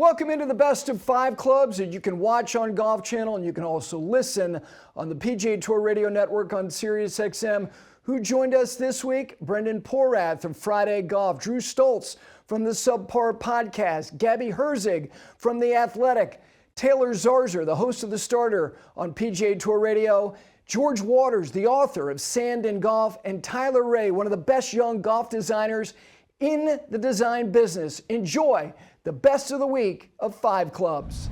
Welcome into the Best of Five Clubs that you can watch on Golf Channel, and you can also listen on the PGA Tour Radio Network on SiriusXM. Who joined us this week? Brendan Porath of Friday Golf, Drew Stoltz from the Subpar Podcast, Gabby Herzig from The Athletic, Taylor Zarzour, the host of The Starter on PGA Tour Radio, George Waters, the author of Sand and Golf, and Tyler Rae, one of the best young golf designers in the design business. Enjoy the best of the week of Five Clubs.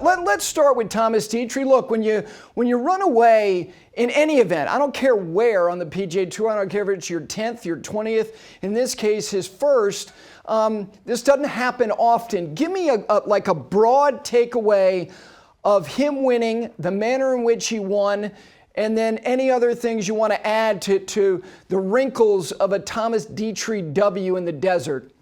Let's start with Thomas Dietrich. Look, when you run away in any event, I don't care where on the PGA Tour, I don't care if it's your 10th, your 20th, in this case his first, this doesn't happen often. Give me a broad takeaway of him winning, the manner in which he won, and then any other things you want to add to the wrinkles of a Thomas Dietrich W in the desert.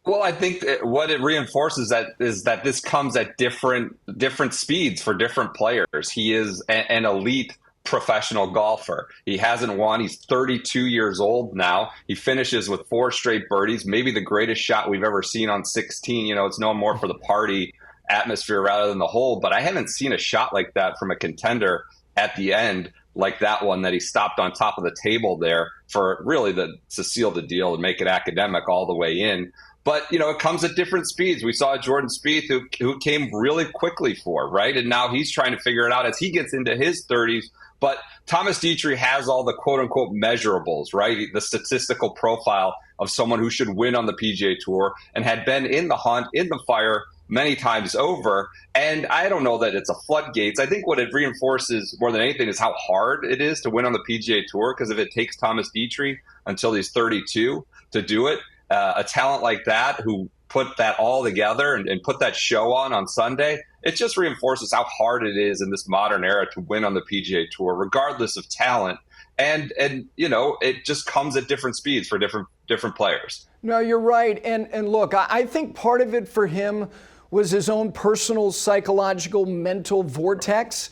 Well, I think what it reinforces is that this comes at different speeds for different players. He is an elite professional golfer. He hasn't won. He's 32 years old now. He finishes with 4 straight birdies, maybe the greatest shot we've ever seen on 16. You know, it's known more for the party atmosphere rather than the hole, but I haven't seen a shot like that from a contender at the end, like that one that he stopped on top of the table there for really to seal the deal and make it academic all the way in. But, you know, it comes at different speeds. We saw Jordan Spieth who came really quickly right? And now he's trying to figure it out as he gets into his 30s. But Thomas Dietrich has all the quote-unquote measurables, right? The statistical profile of someone who should win on the PGA Tour and had been in the hunt, in the fire many times over. And I don't know that it's a floodgates. I think what it reinforces more than anything is how hard it is to win on the PGA Tour, because if it takes Thomas Dietrich until he's 32 to do it, a talent like that who put that all together and put that show on Sunday, it just reinforces how hard it is in this modern era to win on the PGA Tour, regardless of talent. And you know, it just comes at different speeds for different players. No, you're right. And look, I think part of it for him was his own personal psychological mental vortex,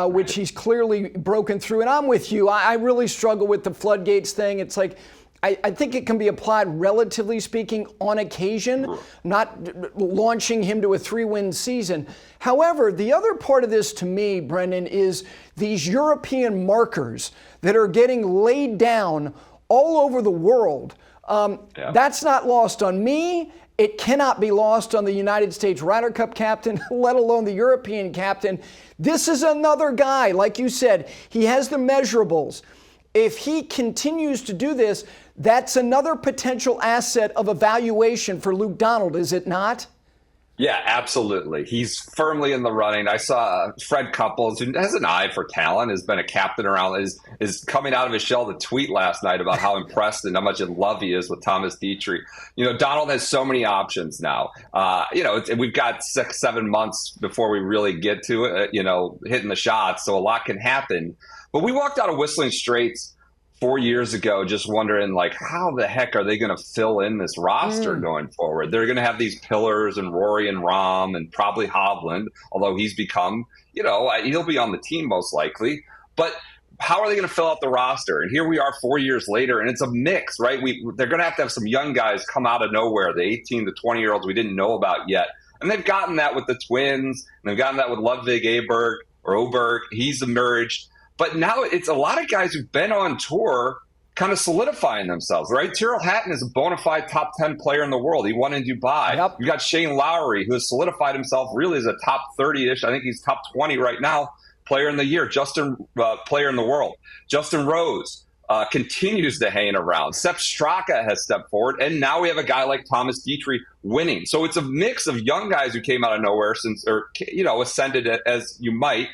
which he's clearly broken through. And I'm with you. I really struggle with the floodgates thing. It's like, I think it can be applied, relatively speaking, on occasion, not launching him to a 3-win season. However, the other part of this to me, Brendan, is these European markers that are getting laid down all over the world. That's not lost on me. It cannot be lost on the United States Ryder Cup captain, let alone the European captain. This is another guy, like you said, he has the measurables. If he continues to do this, that's another potential asset of evaluation for Luke Donald, is it not? Yeah, absolutely. He's firmly in the running. I saw Fred Couples, who has an eye for talent, has been a captain around, is coming out of his shell to tweet last night about how impressed and how much in love he is with Thomas Dietrich. You know, Donald has so many options now. You know, we've got 6-7 months before we really get to it, you know, hitting the shots, so a lot can happen. But we walked out of Whistling Straits 4 years ago just wondering, like, how the heck are they going to fill in this roster going forward? They're going to have these pillars and Rory and Rahm and probably Hovland, although he's become, you know, he'll be on the team most likely. But how are they going to fill out the roster? And here we are 4 years later, and it's a mix, right? They're going to have some young guys come out of nowhere, the 18 to 20-year-olds we didn't know about yet. And they've gotten that with the Twins, and they've gotten that with Ludwig Oberg. He's emerged. But now it's a lot of guys who've been on tour kind of solidifying themselves, right? Tyrrell Hatton is a bona fide top 10 player in the world. He won in Dubai. Yep. You got Shane Lowry, who has solidified himself really as a top 30-ish. I think he's top 20 right now, player in the year. Player in the world. Justin Rose continues to hang around. Sepp Straka has stepped forward. And now we have a guy like Thomas Dietrich winning. So it's a mix of young guys who came out of nowhere ascended as you might,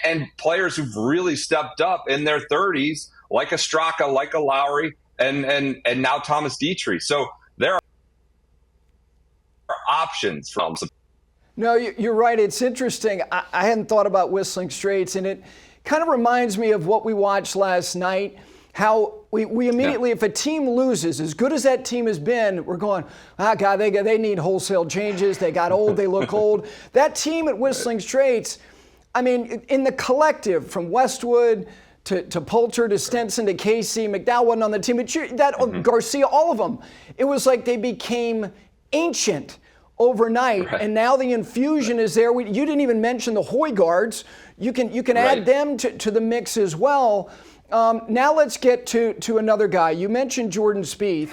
and players who've really stepped up in their 30s, like a Straka, like a Lowry, and now Thomas Dietrich. So there are options from. No, you're right. It's interesting. I hadn't thought about Whistling Straits, and it kind of reminds me of what we watched last night, how we immediately, if a team loses, as good as that team has been, we're going, God, they need wholesale changes. They got old. They look old. That team at Whistling Straits, I mean, in the collective, from Westwood to Poulter to Stenson to Casey, McDowell wasn't on the team, but Garcia, all of them, it was like they became ancient overnight, Right. and now the infusion is there. You didn't even mention the Højgaards. You can Right. add them to the mix as well. Now let's get to another guy. You mentioned Jordan Spieth.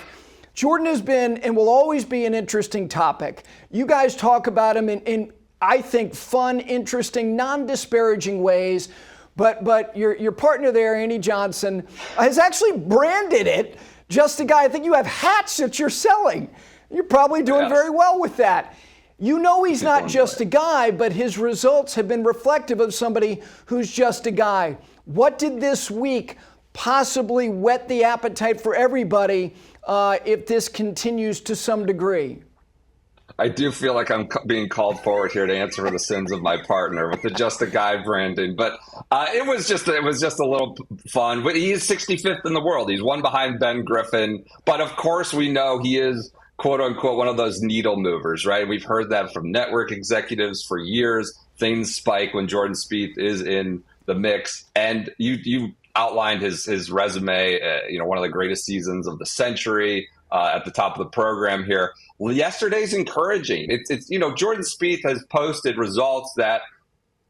Jordan has been and will always be an interesting topic. You guys talk about him in I think, fun, interesting, non-disparaging ways. But your partner there, Andy Johnson, has actually branded it Just a Guy. I think you have hats that you're selling. You're probably doing very well with that. You know he's not just a guy, but his results have been reflective of somebody who's just a guy. What did this week possibly whet the appetite for everybody if this continues to some degree? I do feel like I'm being called forward here to answer for the sins of my partner with the Just a Guy branding, but it was just a little fun. But he is 65th in the world. He's one behind Ben Griffin, but of course we know he is quote unquote one of those needle movers, right? We've heard that from network executives for years. Things spike when Jordan Spieth is in the mix, and you outlined his resume. One of the greatest seasons of the century. At the top of the program here. Well, yesterday's encouraging. It's Jordan Spieth has posted results that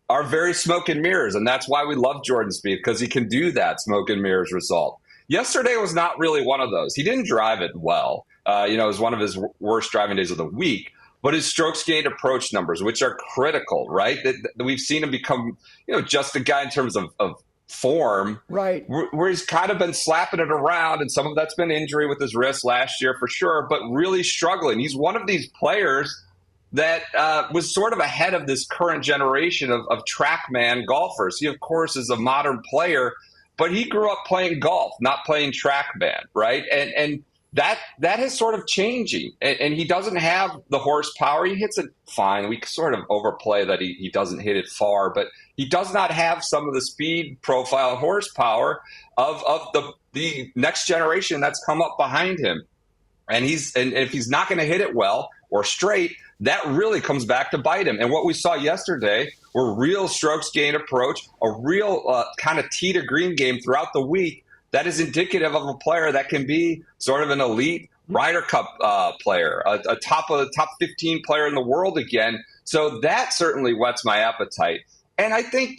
are very smoke and mirrors, and that's why we love Jordan Spieth, because he can do that smoke and mirrors result. Yesterday was not really one of those. He didn't drive it well. It was one of his worst driving days of the week. But his strokes gained approach numbers, which are critical, right? That we've seen him become, just a guy in terms of form, right, where he's kind of been slapping it around, and some of that's been injury with his wrist last year for sure, but really struggling. He's one of these players that was sort of ahead of this current generation of TrackMan golfers. He, of course, is a modern player, but he grew up playing golf, not playing TrackMan, right? And that is sort of changing, and he doesn't have the horsepower. He hits it fine. We sort of overplay that he doesn't hit it far, but he does not have some of the speed profile and horsepower of the next generation that's come up behind him. And if he's not going to hit it well or straight, that really comes back to bite him. And what we saw yesterday were real strokes gain approach, a real kind of tee to green game throughout the week. That is indicative of a player that can be sort of an elite Ryder Cup player, a top 15 player in the world again. So that certainly whets my appetite. And I think,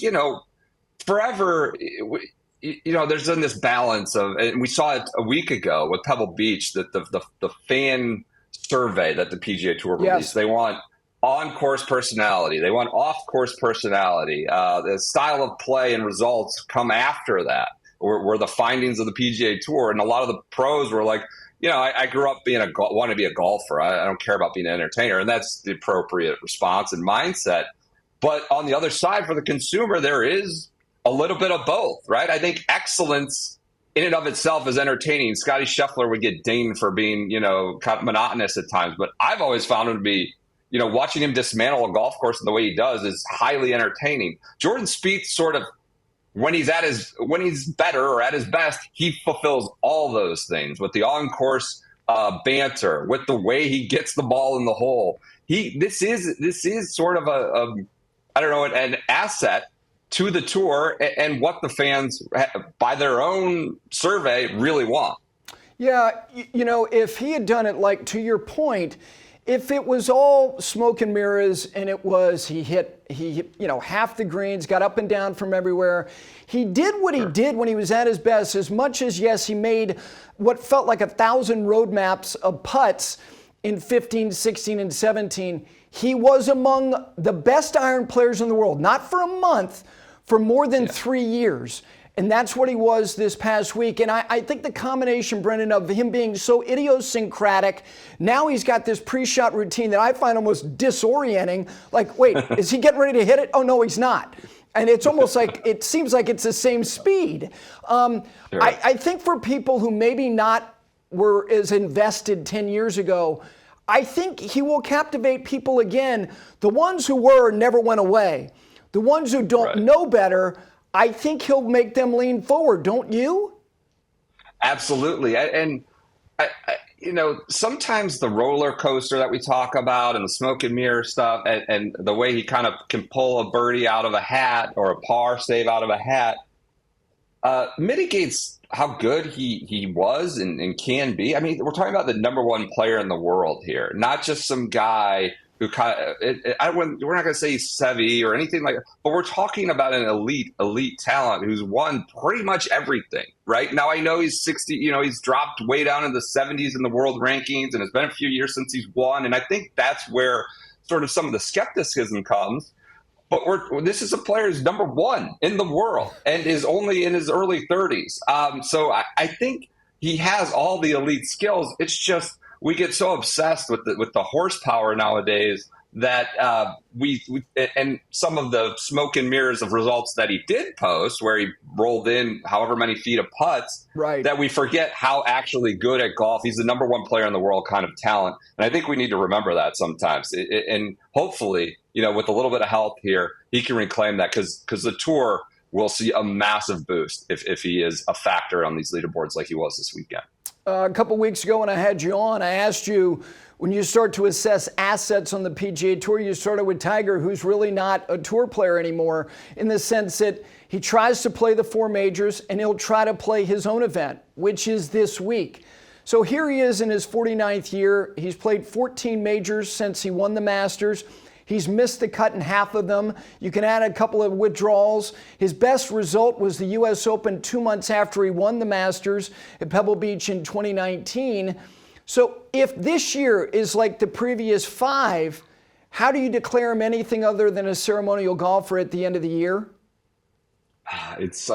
forever, there's been this balance of, and we saw it a week ago with Pebble Beach, that the fan survey that the PGA Tour released. Yes. They want on-course personality. They want off-course personality. The style of play and results come after that. Were the findings of the PGA Tour, and a lot of the pros were like, I grew up want to be a golfer. I don't care about being an entertainer, and that's the appropriate response and mindset. But on the other side, for the consumer, there is a little bit of both, right? I think excellence in and of itself is entertaining. Scotty Scheffler would get dinged for being, kind of monotonous at times, but I've always found him to be, watching him dismantle a golf course in the way he does is highly entertaining. Jordan Spieth sort of, when he's better or at his best, he fulfills all those things with the on-course banter, with the way he gets the ball in the hole. This is sort of an asset to the tour and what the fans, by their own survey, really want. Yeah, if he had done it, like to your point, if it was all smoke and mirrors and it was he hit half the greens, got up and down from everywhere. He did what he did when he was at his best, as much as, yes, he made what felt like 1,000 roadmaps of putts in 15, 16, and 17. He was among the best iron players in the world, not for a month, for more than 3 years. And that's what he was this past week. And I think the combination, Brendan, of him being so idiosyncratic, now he's got this pre-shot routine that I find almost disorienting. Like, wait, is he getting ready to hit it? Oh, no, he's not. And it's almost like, it seems like it's the same speed. Sure. I think for people who maybe not were as invested 10 years ago, I think he will captivate people again. The ones who were never went away. The ones who don't know better, I think he'll make them lean forward, don't you? Absolutely. And sometimes the roller coaster that we talk about and the smoke and mirror stuff and the way he kind of can pull a birdie out of a hat or a par save out of a hat, mitigates how good he was and can be. I mean, we're talking about the number one player in the world here, not just some guy who we're not going to say he's Sevy or anything like that, but we're talking about an elite talent who's won pretty much everything, right? Now, I know he's 60, he's dropped way down in the 70s in the world rankings, and it's been a few years since he's won. And I think that's where sort of some of the skepticism comes. But this is a player who's number one in the world and is only in his early 30s. So I think he has all the elite skills. It's just we get so obsessed with the horsepower nowadays that we and some of the smoke and mirrors of results that he did post, where he rolled in however many feet of putts, right, that we forget how actually good at golf. He's the number one player in the world kind of talent. And I think we need to remember that sometimes. And hopefully, with a little bit of help here, he can reclaim that because the tour will see a massive boost if he is a factor on these leaderboards like he was this weekend. A couple weeks ago when I had you on, I asked you, when you start to assess assets on the PGA Tour, you started with Tiger, who's really not a tour player anymore, in the sense that he tries to play the four majors and he'll try to play his own event, which is this week. So here he is in his 49th year. He's played 14 majors since he won the Masters. He's missed the cut in half of them. You can add a couple of withdrawals. His best result was the U.S. Open 2 months after he won the Masters at Pebble Beach in 2019. So if this year is like the previous 5, how do you declare him anything other than a ceremonial golfer at the end of the year? It's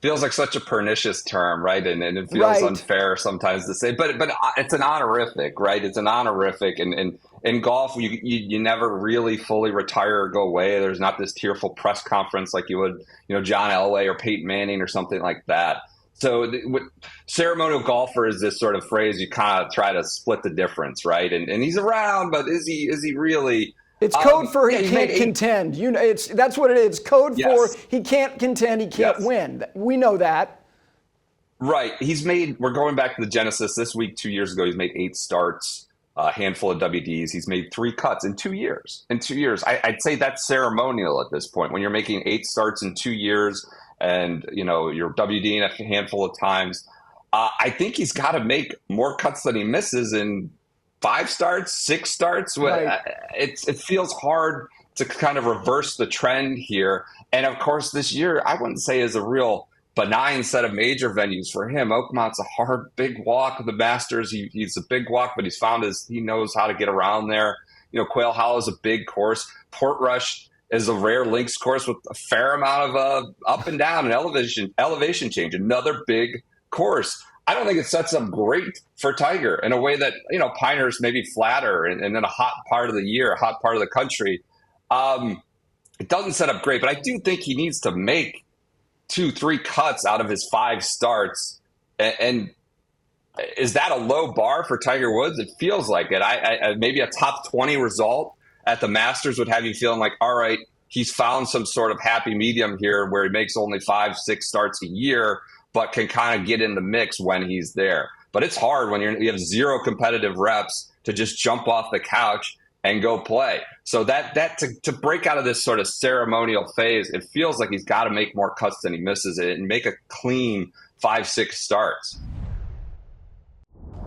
feels like such a pernicious term, right? And it feels unfair sometimes to say, but it's an honorific, right? It's an honorific, and in golf, you never really fully retire or go away. There's not this tearful press conference like you would, John Elway or Peyton Manning or something like that. So ceremonial golfer is this sort of phrase you kind of try to split the difference, right? And he's around, but is he really? It's code for he can't contend. That's what it is. Code for he can't contend, he can't win. We know that. Right. We're going back to the Genesis this week. 2 years ago, he's made 8 starts, a handful of WDs. He's made 3 cuts in 2 years. I'd say that's ceremonial at this point. When you're making 8 starts in 2 years and, you're WDing a handful of times, I think he's got to make more cuts than he misses in 5 starts, 6 starts. Right. It feels hard to kind of reverse the trend here. And of course, this year, I wouldn't say is a real benign set of major venues for him. Oakmont's a hard, big walk. The Masters, he's a big walk, but he knows how to get around there. Quail Hollow is a big course. Portrush is a rare links course with a fair amount of up and down and elevation change. Another big course. I don't think it sets up great for Tiger in a way that, Pinehurst maybe flatter and in a hot part of the year, a hot part of the country. It doesn't set up great, but I do think he needs to make 2-3 cuts out of his 5 starts. And is that a low bar for Tiger Woods? It feels like it. Maybe a top 20 result at the Masters would have you feeling like, all right, he's found some sort of happy medium here where he makes only 5-6 starts a year, but can kind of get in the mix when he's there. But it's hard when you have 0 competitive reps to just jump off the couch and go play. So to break out of this sort of ceremonial phase, it feels like he's got to make more cuts than he misses it and make a clean 5-6 starts.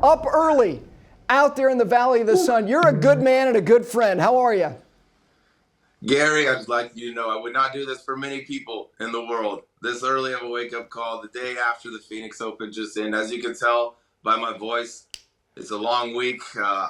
Up early, out there in the Valley of the Sun. You're a good man and a good friend. How are you? Gary, I'd like you to know I would not do this for many people in the world. This early of a wake-up call, the day after the Phoenix Open just ended. As you can tell by my voice, it's a long week.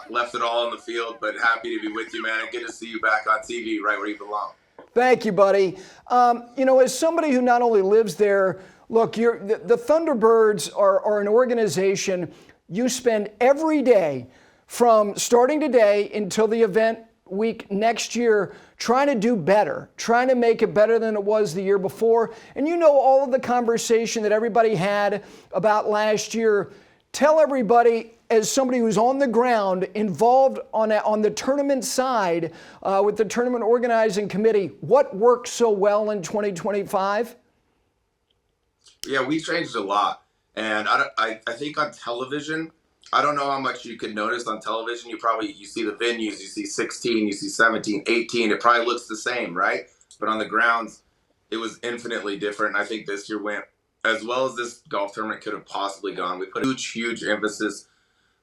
Left it all on the field, but happy to be with you, man. And good to see you back on TV right where you belong. Thank you, buddy. As somebody who not only lives there, look, the Thunderbirds are an organization you spend every day from starting today until the event week next year trying to do better, trying to make it better than it was the year before. And all of the conversation that everybody had about last year. Tell everybody, as somebody who's on the ground, involved on the tournament side with the tournament organizing committee, what worked so well in 2025? Yeah, we changed a lot. And I think on television, I don't know how much you could notice on television. You see the venues, you see 16, you see 17, 18. It probably looks the same, right? But on the grounds, it was infinitely different. And I think this year went as well as this golf tournament could have possibly gone, we put a huge emphasis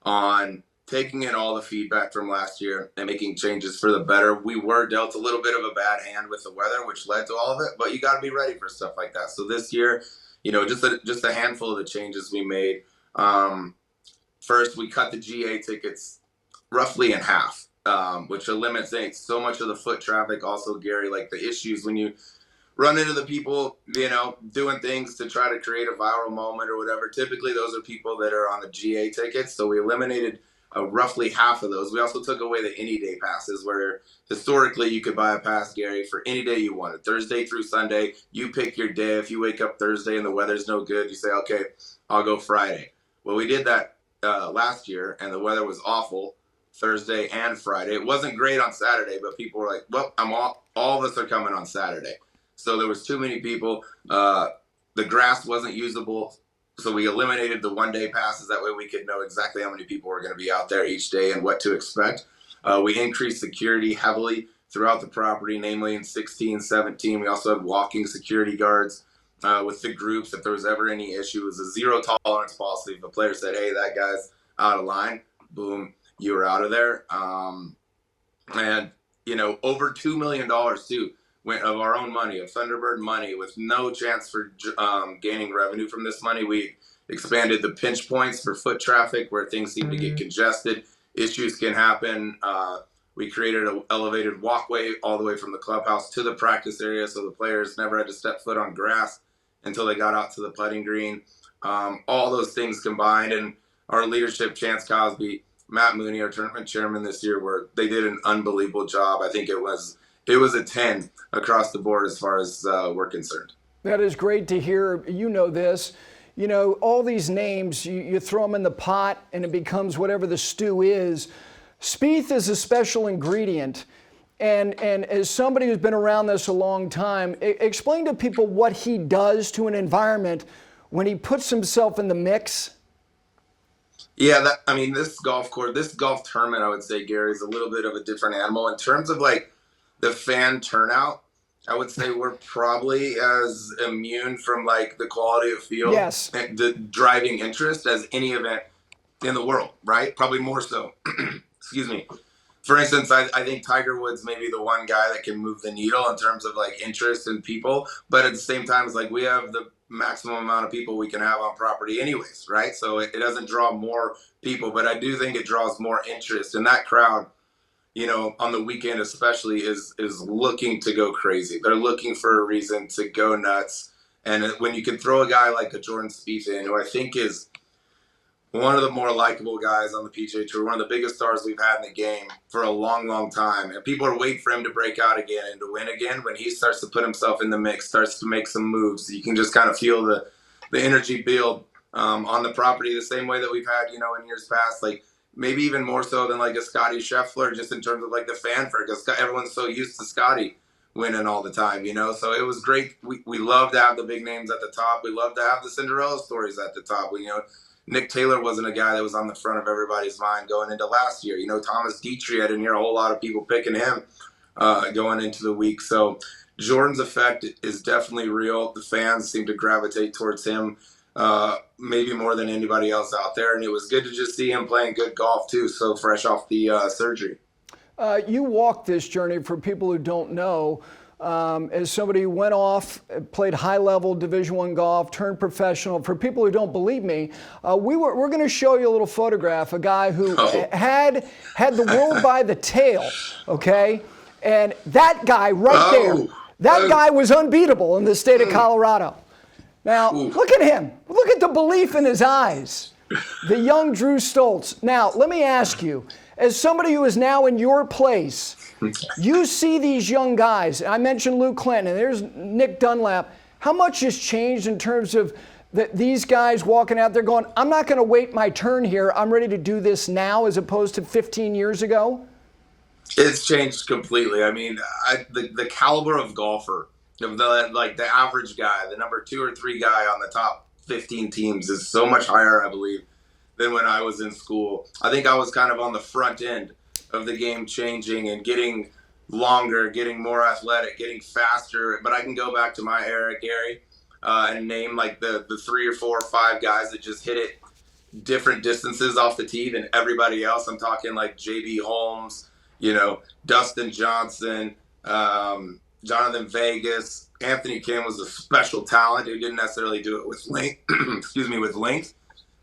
on taking in all the feedback from last year and making changes for the better. We were dealt a little bit of a bad hand with the weather, which led to all of it, but you got to be ready for stuff like that. So this year, just a handful of the changes we made. First, we cut the GA tickets roughly in half, which eliminates so much of the foot traffic. Also, Gary, like the issues when you run into the people, doing things to try to create a viral moment or whatever. Typically, those are people that are on the GA tickets. So we eliminated roughly half of those. We also took away the any day passes, where historically you could buy a pass, Gary, for any day you wanted, Thursday through Sunday. You pick your day. If you wake up Thursday and the weather's no good, you say, okay, I'll go Friday. Well, we did that last year, and the weather was awful Thursday and Friday. It wasn't great on Saturday, but people were like, well, all of us are coming on Saturday. So there was too many people. The grass wasn't usable, so we eliminated the one-day passes. That way we could know exactly how many people were going to be out there each day and what to expect. We increased security heavily throughout the property, namely in 16, 17. We also had walking security guards with the groups. If there was ever any issue, it was a zero tolerance policy. If a player said, hey, that guy's out of line, boom, you were out of there. And, over $2 million, too. Of our own money, of Thunderbird money, with no chance for gaining revenue from this money. We expanded the pinch points for foot traffic where things seem to get congested. Issues can happen. We created an elevated walkway all the way from the clubhouse to the practice area, so the players never had to step foot on grass until they got out to the putting green. All those things combined, and our leadership, Chance Cosby, Matt Mooney, our tournament chairman this year, they did an unbelievable job. I think it was a 10 across the board as far as we're concerned. That is great to hear. You know this. All these names, you throw them in the pot and it becomes whatever the stew is. Spieth is a special ingredient. And as somebody who's been around this a long time, explain to people what he does to an environment when he puts himself in the mix. Yeah, this golf tournament, I would say, Gary, is a little bit of a different animal. In terms of the fan turnout, I would say we're probably as immune from the quality of field and the driving interest as any event in the world, right? Probably more so. Excuse me. For instance, I think Tiger Woods may be the one guy that can move the needle in terms of interest in people, but at the same time, it's we have the maximum amount of people we can have on property anyways, right? So it doesn't draw more people, but I do think it draws more interest, and that crowd, on the weekend especially, is looking to go crazy. They're looking for a reason to go nuts. And when you can throw a guy like a Jordan Spieth in, who I think is one of the more likable guys on the PGA Tour, one of the biggest stars we've had in the game for a long, long time, and people are waiting for him to break out again and to win again. When he starts to put himself in the mix, starts to make some moves, you can just kind of feel the energy build on the property the same way that we've had, in years past. Maybe even more so than a Scotty Scheffler, just in terms of the fanfare, because everyone's so used to Scotty winning all the time, So it was great. We love to have the big names at the top. We love to have the Cinderella stories at the top. Nick Taylor wasn't a guy that was on the front of everybody's mind going into last year. Thomas Dietrich, I didn't hear a whole lot of people picking him going into the week. So Jordan's effect is definitely real. The fans seem to gravitate towards him. Maybe more than anybody else out there. And it was good to just see him playing good golf too, so fresh off the surgery. You walked this journey, for people who don't know, as somebody who went off, played high-level Division I golf, turned professional. For people who don't believe me, we're going to show you a little photograph, a guy who had the world by the tail, okay? And that guy there, that guy was unbeatable in the state of Colorado. Now, look at him. Look at the belief in his eyes. The young Drew Stoltz. Now, let me ask you, as somebody who is now in your place, you see these young guys. I mentioned Luke Clinton, and there's Nick Dunlap. How much has changed in terms of these guys walking out there going, I'm not going to wait my turn here. I'm ready to do this now, as opposed to 15 years ago? It's changed completely. The caliber of golfer, the average guy, the number 2 or 3 guy on the top 15 teams is so much higher, I believe, than when I was in school. I think I was kind of on the front end of the game changing and getting longer, getting more athletic, getting faster. But I can go back to my era, Gary. and name like the 3 or 4 or 5 guys that just hit it different distances off the tee than everybody else. I'm talking like J.B. Holmes, Dustin Johnson, Jonathan Vegas. Anthony Kim was a special talent who didn't necessarily do it with length, with length,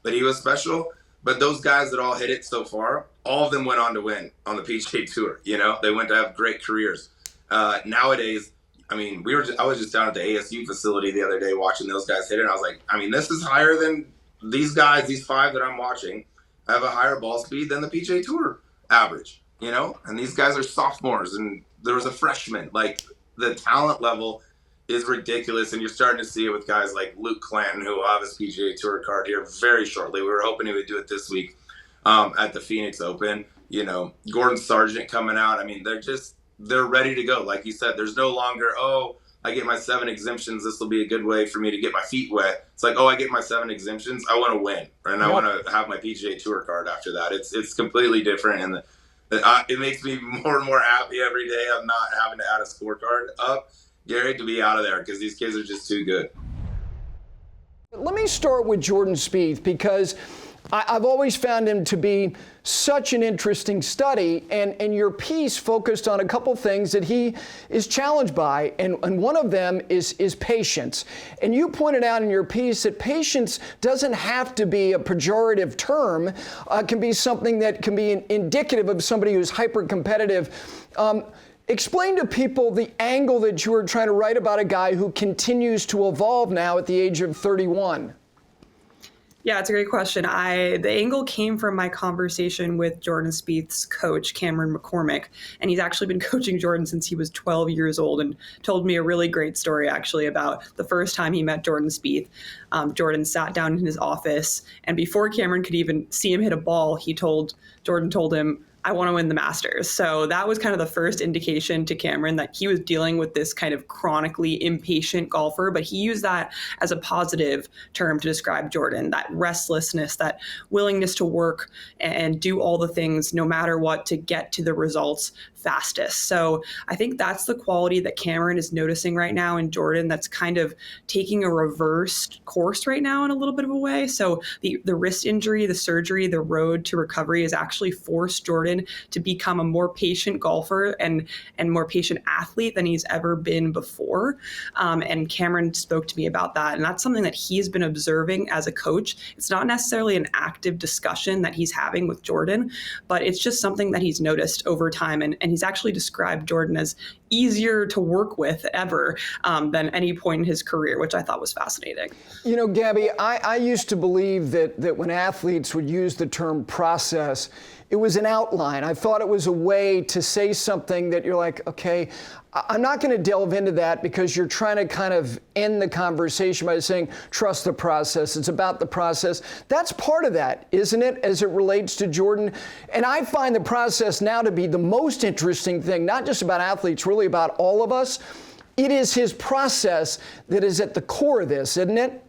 but he was special. But those guys that all hit it so far, all of them went on to win on the PGA Tour. They went to have great careers. Nowadays, I mean, I was just down at the ASU facility the other day watching those guys hit it, and I was like, I mean, this is higher than these guys, these 5 that I'm watching, have a higher ball speed than the PGA Tour average, And these guys are sophomores, and there was a freshman. Like, the talent level is ridiculous, and you're starting to see it with guys like Luke Clanton, who will have his PGA Tour card here very shortly. We were hoping he would do it this week at the Phoenix Open. Gordon Sargent coming out. I mean, they're ready to go. Like you said, there's no longer, I get my 7 exemptions. This will be a good way for me to get my feet wet. It's like, I get my 7 exemptions. I want to win, and I want to have my PGA Tour card after that. It's completely different, and it makes me more and more happy every day. I'm not having to add a scorecard up, Gary, to be out of there because these kids are just too good. Let me start with Jordan Spieth because I've always found him to be such an interesting study, and your piece focused on a couple things that he is challenged by, and one of them is patience. And you pointed out in your piece that patience doesn't have to be a pejorative term. It can be something that can be indicative of somebody who's hyper-competitive. Explain to people the angle that you were trying to write about a guy who continues to evolve now at the age of 31. Yeah, it's a great question. The angle came from my conversation with Jordan Spieth's coach, Cameron McCormick, and he's actually been coaching Jordan since he was 12 years old, and told me a really great story actually about the first time he met Jordan Spieth. Jordan sat down in his office, and before Cameron could even see him hit a ball, Jordan told him, I want to win the Masters. So that was kind of the first indication to Cameron that he was dealing with this kind of chronically impatient golfer, but he used that as a positive term to describe Jordan, that restlessness, that willingness to work and do all the things no matter what to get to the results fastest. So I think that's the quality that Cameron is noticing right now in Jordan that's kind of taking a reversed course right now in a little bit of a way. So the wrist injury, the surgery, the road to recovery has actually forced Jordan to become a more patient golfer and more patient athlete than he's ever been before. And Cameron spoke to me about that. And that's something that he's been observing as a coach. It's not necessarily an active discussion that he's having with Jordan, but it's just something that he's noticed over time. And he's actually described Jordan as easier to work with ever than any point in his career, which I thought was fascinating. Gabby, I used to believe that when athletes would use the term process, it was an outline. I thought it was a way to say something that you're like, okay, I'm not going to delve into that because you're trying to kind of end the conversation by saying, trust the process. It's about the process. That's part of that, isn't it, as it relates to Jordan? And I find the process now to be the most interesting thing, not just about athletes, really about all of us. It is his process that is at the core of this, isn't it?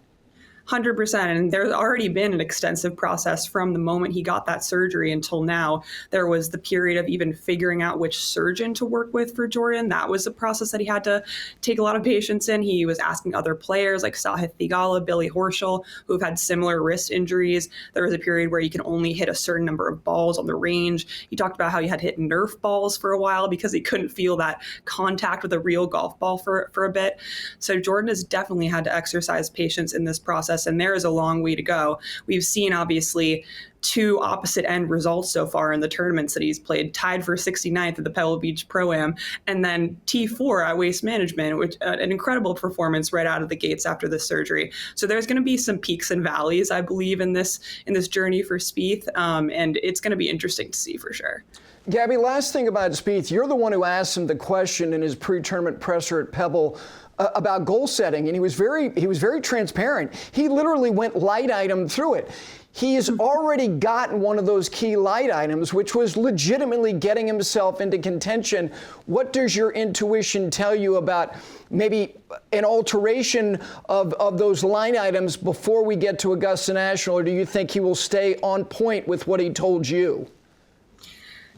100%. And there's already been an extensive process from the moment he got that surgery until now. There was the period of even figuring out which surgeon to work with for Jordan. That was a process that he had to take a lot of patience in. He was asking other players like Sahith Theegala, Billy Horschel, who've had similar wrist injuries. There was a period where you can only hit a certain number of balls on the range. He talked about how he had hit Nerf balls for a while because he couldn't feel that contact with a real golf ball for a bit. So Jordan has definitely had to exercise patience in this process. And there is a long way to go. We've seen, obviously, 2 opposite end results so far in the tournaments that he's played, tied for 69th at the Pebble Beach Pro-Am, and then T4 at Waste Management, which an incredible performance right out of the gates after the surgery. So there's going to be some peaks and valleys, I believe, in this journey for Spieth, and it's going to be interesting to see for sure. Gabby, last thing about Spieth, you're the one who asked him the question in his pre-tournament presser at Pebble about goal setting, and he was very transparent. He literally went light item through it. He has already gotten one of those key light items, which was legitimately getting himself into contention. What does your intuition tell you about maybe an alteration of those line items before we get to Augusta National, or do you think he will stay on point with what he told you?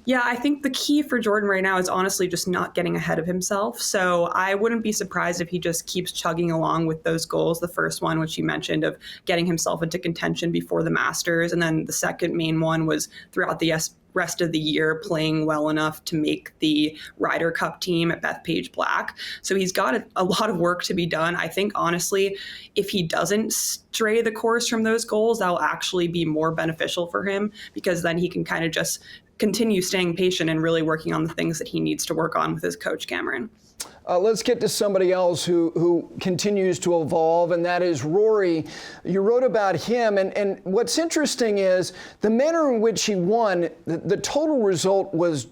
Yeah, I think the key for Jordan right now is honestly just not getting ahead of himself. So I wouldn't be surprised if he just keeps chugging along with those goals. The first one, which you mentioned, of getting himself into contention before the Masters. And then the second main one was throughout the rest of the year playing well enough to make the Ryder Cup team at Bethpage Black. So he's got a lot of work to be done. I think, honestly, if he doesn't stray the course from those goals, that will actually be more beneficial for him, because then he can kind of just continue staying patient and really working on the things that he needs to work on with his coach, Cameron. Let's get to somebody else who continues to evolve, and that is Rory. You wrote about him, and what's interesting is the manner in which he won. The total result was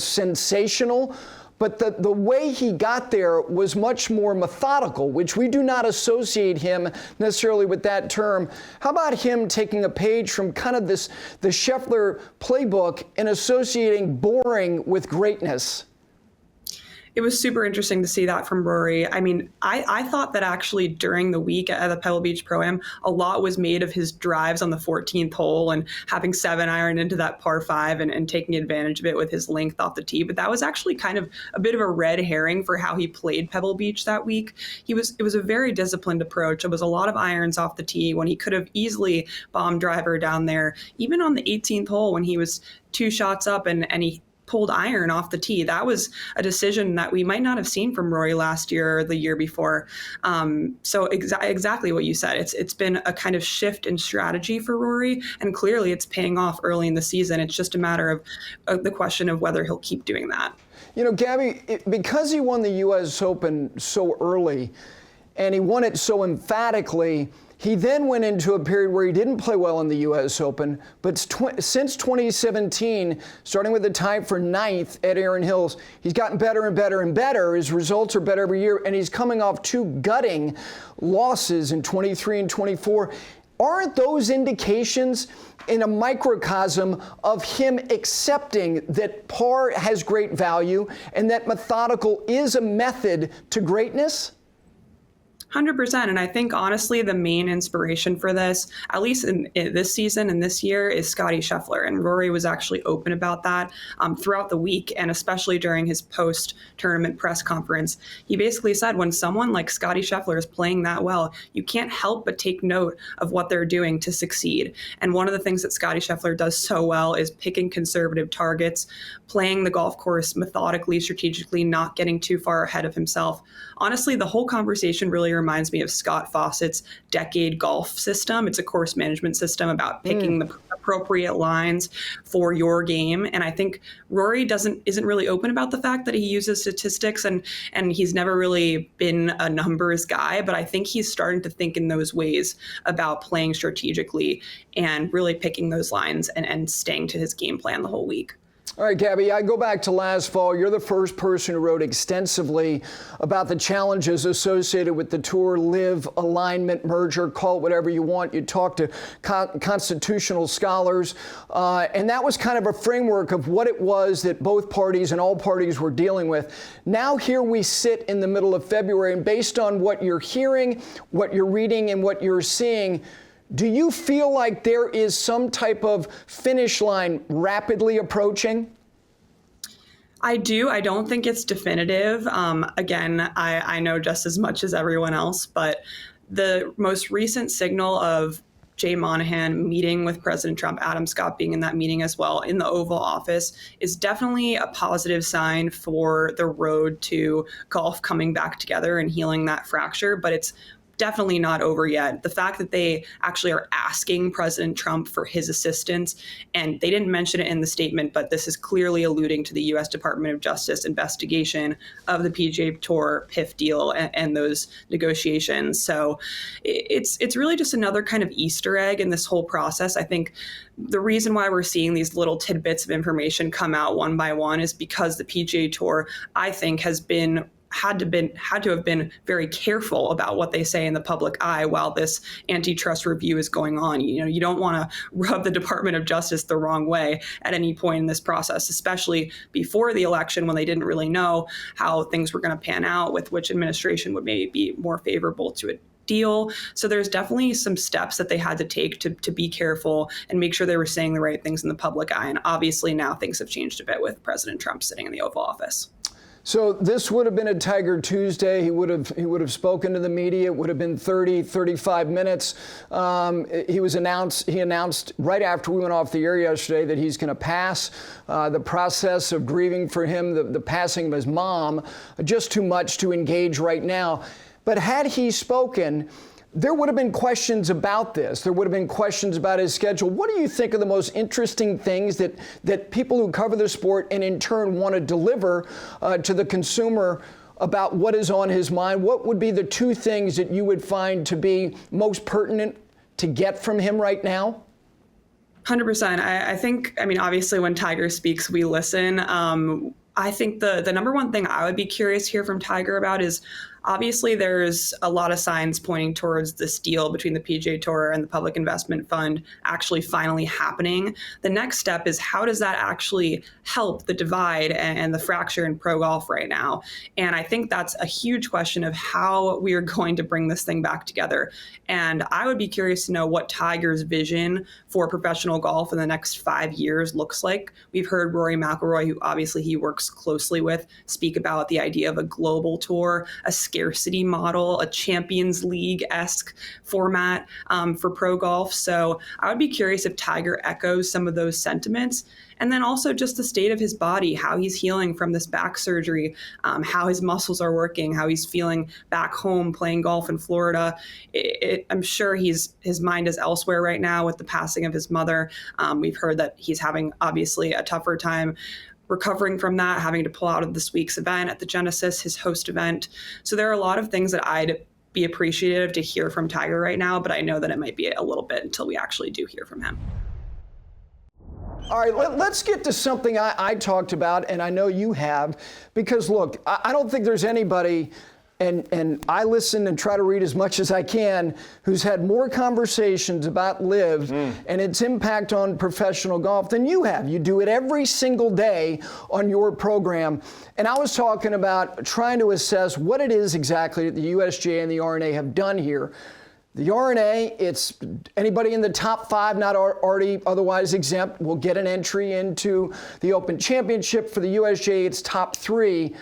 sensational, but the way he got there was much more methodical, which we do not associate him necessarily with that term. How about him taking a page from kind of the Scheffler playbook and associating boring with greatness? It was super interesting to see that from Rory. I mean, I thought that actually during the week at the Pebble Beach Pro-Am, a lot was made of his drives on the 14th hole and having 7-iron into that par 5 and taking advantage of it with his length off the tee. But that was actually kind of a bit of a red herring for how he played Pebble Beach that week. It was a very disciplined approach. It was a lot of irons off the tee when he could have easily bombed driver down there. Even on the 18th hole when he was 2 shots up and he pulled iron off the tee. That was a decision that we might not have seen from Rory last year or the year before. So exactly what you said. It's been a kind of shift in strategy for Rory, and clearly it's paying off early in the season. It's just a matter of the question of whether he'll keep doing that. You know, Gabby, because he won the U.S. Open so early, and he won it so emphatically, he then went into a period where he didn't play well in the U.S. Open, but since 2017, starting with the tie for 9th at Erin Hills, he's gotten better and better and better. His results are better every year, and he's coming off 2 gutting losses in 23 and 24. Aren't those indications in a microcosm of him accepting that par has great value and that methodical is a method to greatness? 100%. And I think, honestly, the main inspiration for this, at least in this season and this year, is Scottie Scheffler. And Rory was actually open about that throughout the week, and especially during his post-tournament press conference. He basically said when someone like Scottie Scheffler is playing that well, you can't help but take note of what they're doing to succeed. And one of the things that Scottie Scheffler does so well is picking conservative targets, playing the golf course methodically, strategically, not getting too far ahead of himself. Honestly, the whole conversation really reminds me of Scott Fawcett's Decade Golf system. It's a course management system about picking the appropriate lines for your game. And I think Rory isn't really open about the fact that he uses statistics and he's never really been a numbers guy, but I think he's starting to think in those ways about playing strategically and really picking those lines and staying to his game plan the whole week. All right, Gabby, I go back to last fall. You're the first person who wrote extensively about the challenges associated with the Tour Live alignment merger, call it whatever you want. You talked to constitutional scholars, and that was kind of a framework of what it was that both parties and all parties were dealing with. Now here we sit in the middle of February, and based on what you're hearing, what you're reading, and what you're seeing, do you feel like there is some type of finish line rapidly approaching? I do. I don't think it's definitive. Again, I know just as much as everyone else, but the most recent signal of Jay Monahan meeting with President Trump, Adam Scott being in that meeting as well in the Oval Office, is definitely a positive sign for the road to golf coming back together and healing that fracture. But it's definitely not over yet. The fact that they actually are asking President Trump for his assistance, and they didn't mention it in the statement, but this is clearly alluding to the U.S. Department of Justice investigation of the PGA Tour PIF deal and those negotiations. So it's really just another kind of Easter egg in this whole process. I think the reason why we're seeing these little tidbits of information come out one by one is because the PGA Tour, I think, had to have been very careful about what they say in the public eye while this antitrust review is going on. You know, you don't want to rub the Department of Justice the wrong way at any point in this process, especially before the election when they didn't really know how things were going to pan out, with which administration would maybe be more favorable to deal. So there's definitely some steps that they had to take to be careful and make sure they were saying the right things in the public eye. And obviously now things have changed a bit with President Trump sitting in the Oval Office. So this would have been a Tiger Tuesday. He would have spoken to the media. It would have been 30, 35 minutes. He announced right after we went off the air yesterday that he's going to pass. The process of grieving for him, the passing of his mom, just too much to engage right now. But had he spoken, there would have been questions about this. There would have been questions about his schedule. What do you think are the most interesting things that people who cover the sport and in turn want to deliver to the consumer about what is on his mind? What would be the two things that you would find to be most pertinent to get from him right now? 100%. I think, obviously when Tiger speaks, we listen. I think the number one thing I would be curious to hear from Tiger about is, obviously, there's a lot of signs pointing towards this deal between the PGA Tour and the Public Investment Fund actually finally happening. The next step is, how does that actually help the divide and the fracture in pro golf right now? And I think that's a huge question of how we are going to bring this thing back together. And I would be curious to know what Tiger's vision for professional golf in the next 5 years looks like. We've heard Rory McIlroy, who obviously he works closely with, speak about the idea of a global tour, a scarcity model, a Champions League-esque format for pro golf. So I would be curious if Tiger echoes some of those sentiments. And then also just the state of his body, how he's healing from this back surgery, how his muscles are working, how he's feeling back home playing golf in Florida. I'm sure his mind is elsewhere right now with the passing of his mother. We've heard that he's having obviously a tougher time recovering from that, having to pull out of this week's event at the Genesis, his host event. So there are a lot of things that I'd be appreciative to hear from Tiger right now, but I know that it might be a little bit until we actually do hear from him. All right, let's get to something I talked about, and I know you have, because look, I don't think there's anybody, and I listen and try to read as much as I can, who's had more conversations about LIV and its impact on professional golf than you have. You do it every single day on your program. And I was talking about trying to assess what it is exactly that the USGA and the R&A have done here. The R&A, it's anybody in the top 5 not already otherwise exempt will get an entry into the Open Championship. For the USGA, it's top 3.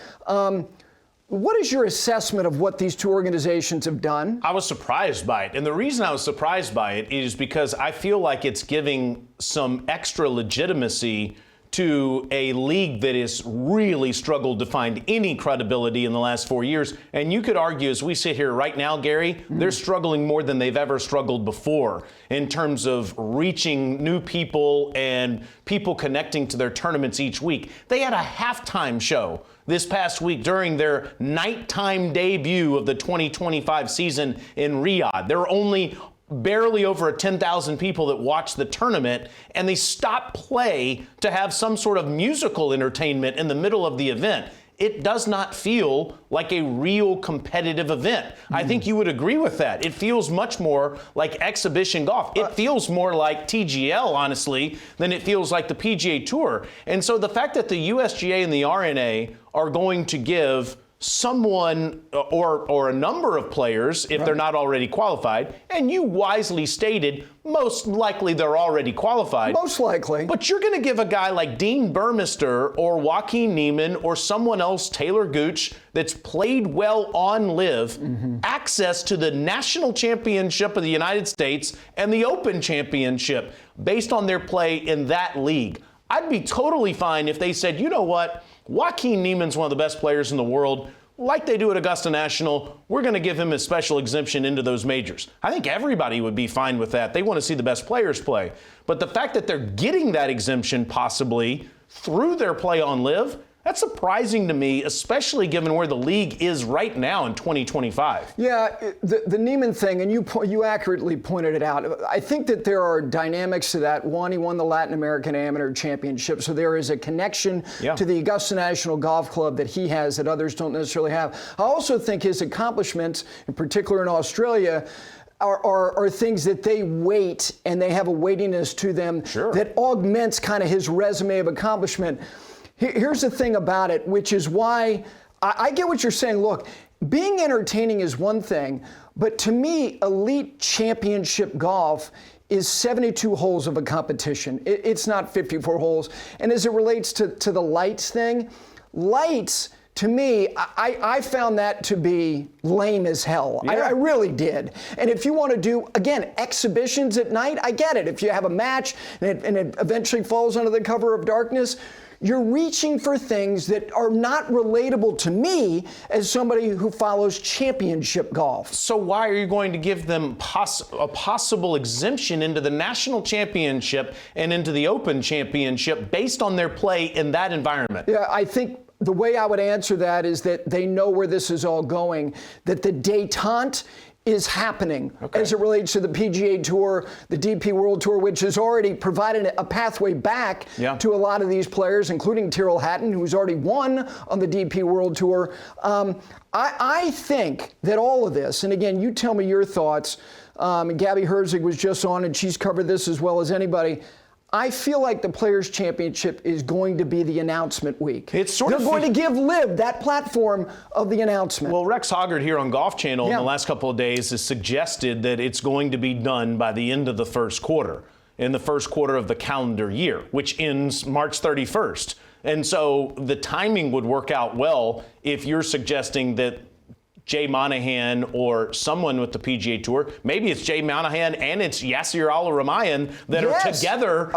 What is your assessment of what these two organizations have done? I was surprised by it. And the reason I was surprised by it is because I feel like it's giving some extra legitimacy to a league that has really struggled to find any credibility in the last 4 years. And you could argue, as we sit here right now, Gary, they're struggling more than they've ever struggled before in terms of reaching new people and people connecting to their tournaments each week. They had a halftime show this past week during their nighttime debut of the 2025 season in Riyadh. There were only barely over 10,000 people that watched the tournament, and they stopped play to have some sort of musical entertainment in the middle of the event. It does not feel like a real competitive event. I think you would agree with that. It feels much more like exhibition golf. It feels more like TGL, honestly, than it feels like the PGA Tour. And so the fact that the USGA and the R&A are going to give someone or a number of players, if they're not already qualified, and you wisely stated, most likely they're already qualified. Most likely. But you're going to give a guy like Dean Burmester or Joaquin Niemann or someone else, Taylor Gooch, that's played well on LIV, access to the National Championship of the United States and the Open Championship based on their play in that league. I'd be totally fine if they said, you know what, Joaquin Niemann's one of the best players in the world. Like they do at Augusta National, we're going to give him a special exemption into those majors. I think everybody would be fine with that. They want to see the best players play. But the fact that they're getting that exemption possibly through their play on LIV, that's surprising to me, especially given where the league is right now in 2025. Yeah, the Niemann thing, and you accurately pointed it out. I think that there are dynamics to that. One, he won the Latin American Amateur Championship, so there is a connection to the Augusta National Golf Club that he has that others don't necessarily have. I also think his accomplishments, in particular in Australia, are things that they weight, and they have a weightiness to them that augments kind of his resume of accomplishment. Here's the thing about it, which is why I get what you're saying. Look, being entertaining is one thing, But to me, elite championship golf is 72 holes of a competition. It's not 54 holes. And as it relates to the lights thing, lights, to me, I found that to be lame as hell. Yeah. I really did. And if you want to do, again, exhibitions at night, I get it. If you have a match and it eventually falls under the cover of darkness, you're reaching for things that are not relatable to me as somebody who follows championship golf. So why are you going to give them a possible exemption into the National Championship and into the Open Championship based on their play in that environment? Yeah, I think the way I would answer that is that they know where this is all going, that the détente is happening as it relates to the PGA Tour, the DP World Tour, which has already provided a pathway back to a lot of these players, including Tyrrell Hatton, who's already won on the DP World Tour. I think that all of this, and again, you tell me your thoughts, Gabby Herzig was just on, and she's covered this as well as anybody. I feel like the Players' Championship is going to be the announcement week. It's sort They're of going to give Liv that platform of the announcement. Well, Rex Hoggard here on Golf Channel in the last couple of days has suggested that it's going to be done by the end of the first quarter, in the first quarter of the calendar year, which ends March 31st. And so the timing would work out well if you're suggesting that Jay Monahan or someone with the PGA Tour, maybe it's Jay Monahan and it's Yasir Al-Rumayyan that are together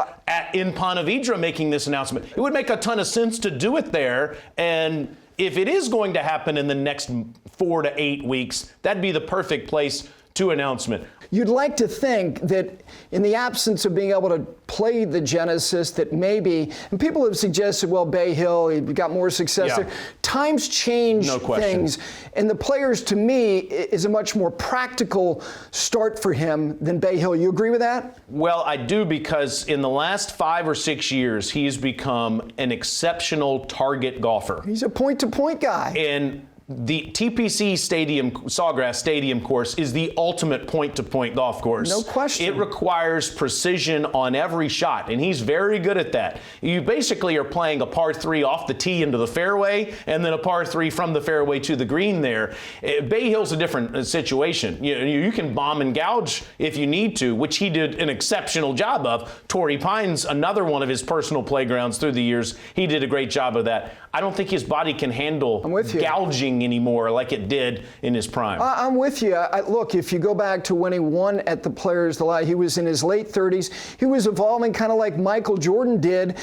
in Ponte Vedra making this announcement. It would make a ton of sense to do it there, and if it is going to happen in the next 4 to 8 weeks, that'd be the perfect place to announcement. You'd like to think that in the absence of being able to play the Genesis, that maybe, and people have suggested, well, Bay Hill, he got more success there. Times change things, and the Players, to me, is a much more practical start for him than Bay Hill. You agree with that? Well, I do, because in the last 5 or 6 years, he's become an exceptional target golfer. He's a point-to-point guy. And the TPC Stadium, Sawgrass Stadium course is the ultimate point-to-point golf course. No question. It requires precision on every shot, and he's very good at that. You basically are playing a par 3 off the tee into the fairway, and then a par 3 from the fairway to the green there. Bay Hill's a different situation. You can bomb and gouge if you need to, which he did an exceptional job of. Torrey Pines, another one of his personal playgrounds through the years, he did a great job of that. I don't think his body can handle gouging anymore like it did in his prime. I'm with you. Look, if you go back to when he won at the Players, he was in his late 30s. He was evolving kind of like Michael Jordan did.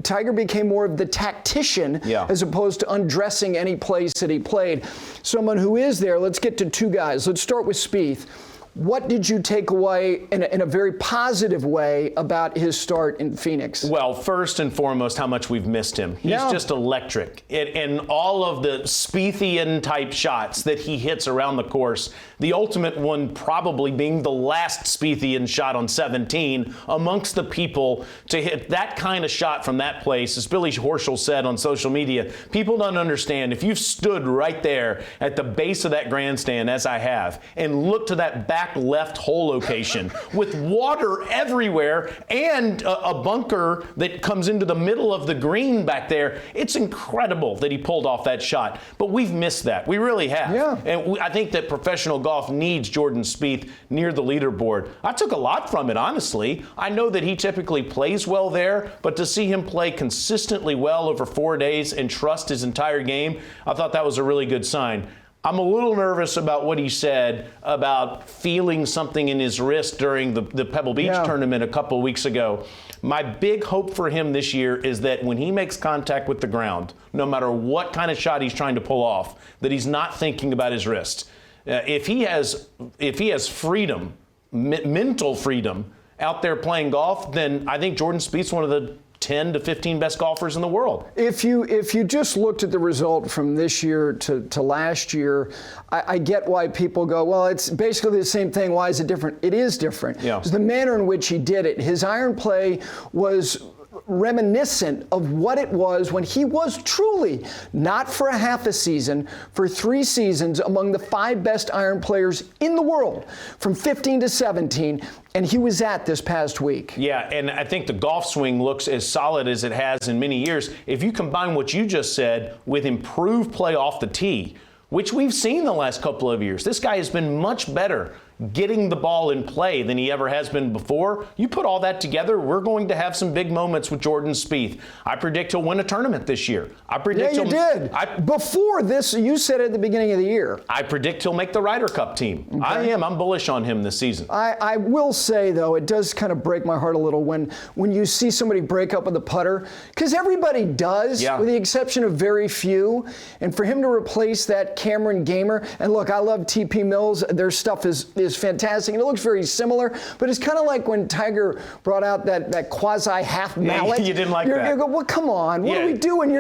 Tiger became more of the tactician as opposed to undressing any place that he played. Someone who is there. Let's get to two guys. Let's start with Spieth. What did you take away in a very positive way about his start in Phoenix? Well, first and foremost, how much we've missed him. He's just electric. And all of the Spiethian type shots that he hits around the course, the ultimate one probably being the last Spiethian shot on 17 amongst the people to hit that kind of shot from that place. As Billy Horschel said on social media, people don't understand. If you've stood right there at the base of that grandstand, as I have, and looked to that back left hole location with water everywhere and a bunker that comes into the middle of the green back there, it's incredible that he pulled off that shot. But we've missed that. We really have. And I think that professional golf needs Jordan Spieth near the leaderboard. I took a lot from it, honestly. I know that he typically plays well there, but to see him play consistently well over 4 days and trust his entire game, I thought that was a really good sign. I'm a little nervous about what he said about feeling something in his wrist during the Pebble Beach tournament a couple of weeks ago. My big hope for him this year is that when he makes contact with the ground, no matter what kind of shot he's trying to pull off, that he's not thinking about his wrist. If he has freedom, mental freedom out there playing golf, then I think Jordan Spieth's one of the 10 to 15 best golfers in the world. If you just looked at the result from this year to last year, I get why people go, well, it's basically the same thing. Why is it different? It is different. It's the manner in which he did it. His iron play was reminiscent of what it was when he was truly, not for a half a season, for 3 seasons, among the 5 best iron players in the world, from 15 to 17, and he was at this past week. Yeah, and I think the golf swing looks as solid as it has in many years. If you combine what you just said with improved play off the tee, which we've seen the last couple of years. This guy has been much better getting the ball in play than he ever has been before. You put all that together, we're going to have some big moments with Jordan Spieth. I predict he'll win a tournament this year. I predict you did. Before this, you said at the beginning of the year. I predict he'll make the Ryder Cup team. Okay. I'm bullish on him this season. I will say, though, it does kind of break my heart a little when you see somebody break up with a putter, because everybody does, with the exception of very few. And for him to replace that Cameron Gamer, and look, I love TP Mills. Their stuff is fantastic, and it looks very similar, but it's kind of like when Tiger brought out that quasi-half mallet. You didn't like that. You go, well, come on, what are we doing?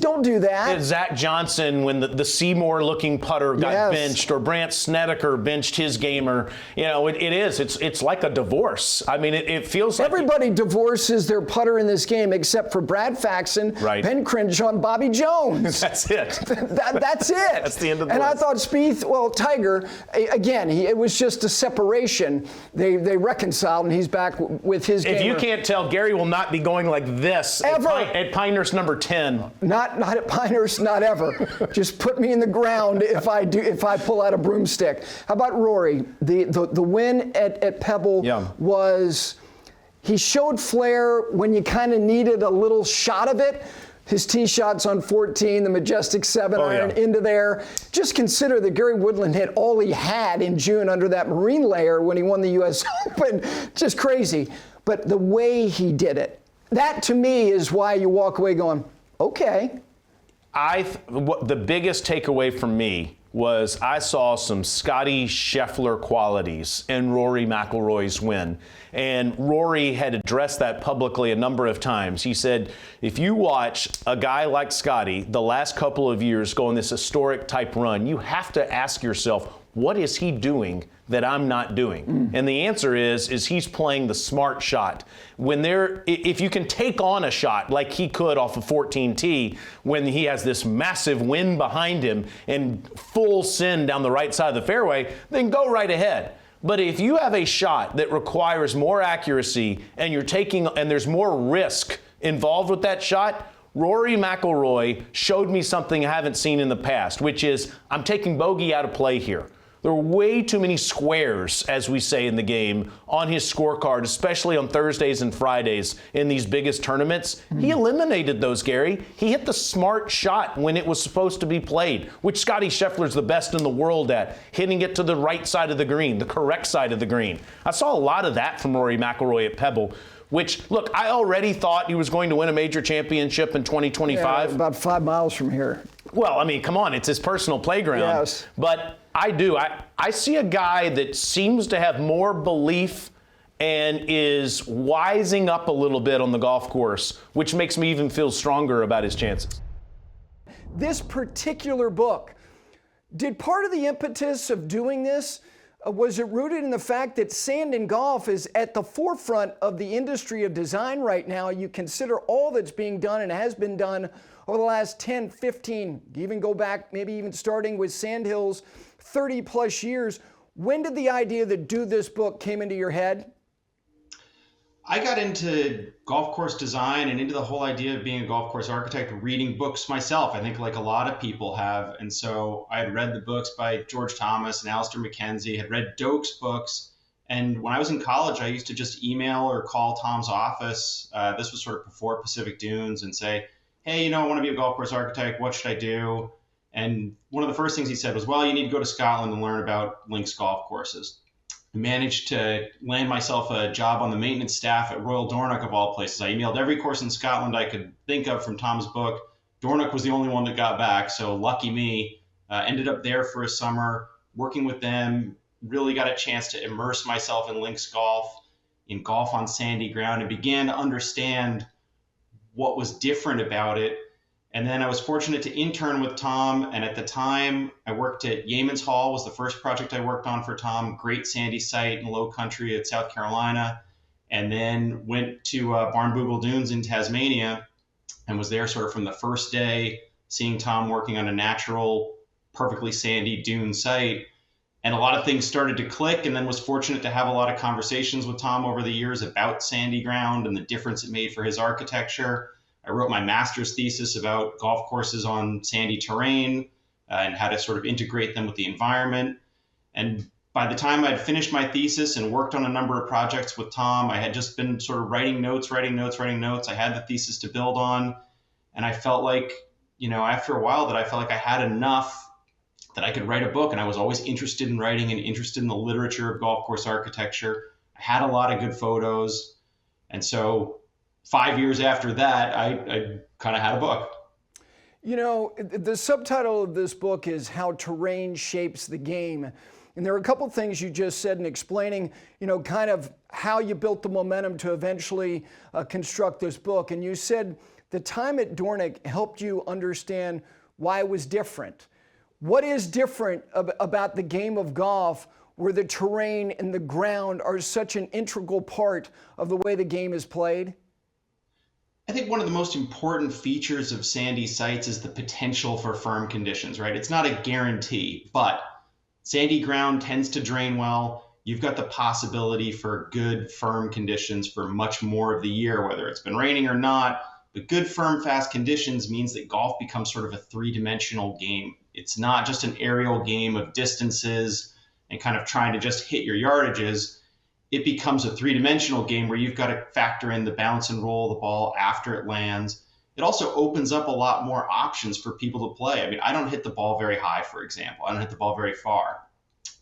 Don't do that. Zach Johnson, when the Seymour-looking putter got benched, or Brandt Snedeker benched his gamer, it's like a divorce. I mean, it feels like everybody divorces their putter in this game except for Brad Faxon, Ben Crenshaw, and Bobby Jones. That's it. That's it. That's the end of the list. I thought Spieth, Tiger, again, it was just a separation. They reconciled, and he's back with his gamer. If you can't tell, Gary will not be going like this ever at Pinehurst number 10. Not at Pinehurst, not ever. Just put me in the ground if I pull out a broomstick. How about Rory? The win at Pebble was, he showed flair when you kind of needed a little shot of it. His tee shots on 14, the majestic 7-iron into there. Just consider that Gary Woodland hit all he had in June under that marine layer when he won the U.S. Open. Just crazy. But the way he did it, that to me is why you walk away going, okay. The biggest takeaway from me was I saw some Scotty Scheffler qualities in Rory McIlroy's win. And Rory had addressed that publicly a number of times. He said, if you watch a guy like Scotty the last couple of years go on this historic type run, you have to ask yourself, what is he doing that I'm not doing? And the answer is he's playing the smart shot. If you can take on a shot like he could off of 14T when he has this massive wind behind him and full send down the right side of the fairway, then go right ahead. But if you have a shot that requires more accuracy and there's more risk involved with that shot, Rory McIlroy showed me something I haven't seen in the past, which is I'm taking bogey out of play here. There are way too many squares, as we say in the game, on his scorecard, especially on Thursdays and Fridays in these biggest tournaments. He eliminated those, Gary. He hit the smart shot when it was supposed to be played, which Scotty Scheffler's the best in the world at, hitting it to the right side of the green, the correct side of the green. I saw a lot of that from Rory McIlroy at Pebble, which, look, I already thought he was going to win a major championship in 2025. About 5 miles from here. Well, I mean, come on, it's his personal playground. Yes. But I see a guy that seems to have more belief and is wising up a little bit on the golf course, which makes me even feel stronger about his chances. This particular book, did part of the impetus of doing this, was it rooted in the fact that sand in golf is at the forefront of the industry of design right now? You consider all that's being done and has been done over the last 10, 15, even go back, maybe even starting with Sandhills, 30 plus years. When did the idea to do this book came into your head? I got into golf course design and into the whole idea of being a golf course architect, reading books myself, I think like a lot of people have. And so I had read the books by George Thomas and Alistair McKenzie, had read Doak's books. And when I was in college, I used to just email or call Tom's office. This was sort of before Pacific Dunes, and say, hey, I want to be a golf course architect. What should I do? And one of the first things he said was, well, you need to go to Scotland and learn about links golf courses. I managed to land myself a job on the maintenance staff at Royal Dornoch, of all places. I emailed every course in Scotland I could think of from Tom's book. Dornoch was the only one that got back, so lucky me. Ended up there for a summer, working with them, really got a chance to immerse myself in links golf, in golf on sandy ground, and began to understand what was different about it. And then I was fortunate to intern with Tom. And at the time I worked at Yeamans Hall, was the first project I worked on for Tom. Great sandy site in low country at South Carolina. And then went to Barnbougle Dunes in Tasmania and was there sort of from the first day, seeing Tom working on a natural, perfectly sandy dune site. And a lot of things started to click, and then was fortunate to have a lot of conversations with Tom over the years about sandy ground and the difference it made for his architecture. I wrote my master's thesis about golf courses on sandy terrain. and how to sort of integrate them with the environment. And by the time I'd finished my thesis and worked on a number of projects with Tom, I had just been sort of writing notes. I had the thesis to build on. And I felt like, after a while that I felt like I had enough that I could write a book. And I was always interested in writing and interested in the literature of golf course architecture. I had a lot of good photos. And so 5 years after that, I kind of had a book. The subtitle of this book is How Terrain Shapes the Game. And there are a couple things you just said in explaining, kind of how you built the momentum to eventually construct this book. And you said the time at Dornick helped you understand why it was different. What is different about the game of golf where the terrain and the ground are such an integral part of the way the game is played? I think one of the most important features of sandy sites is the potential for firm conditions, right? It's not a guarantee, but sandy ground tends to drain well. You've got the possibility for good, firm conditions for much more of the year, whether it's been raining or not. But good, firm, fast conditions means that golf becomes sort of a three-dimensional game. It's not just an aerial game of distances and kind of trying to just hit your yardages. It becomes a three-dimensional game where you've got to factor in the bounce and roll of the ball after it lands. It also opens up a lot more options for people to play. I mean, I don't hit the ball very high, for example. I don't hit the ball very far.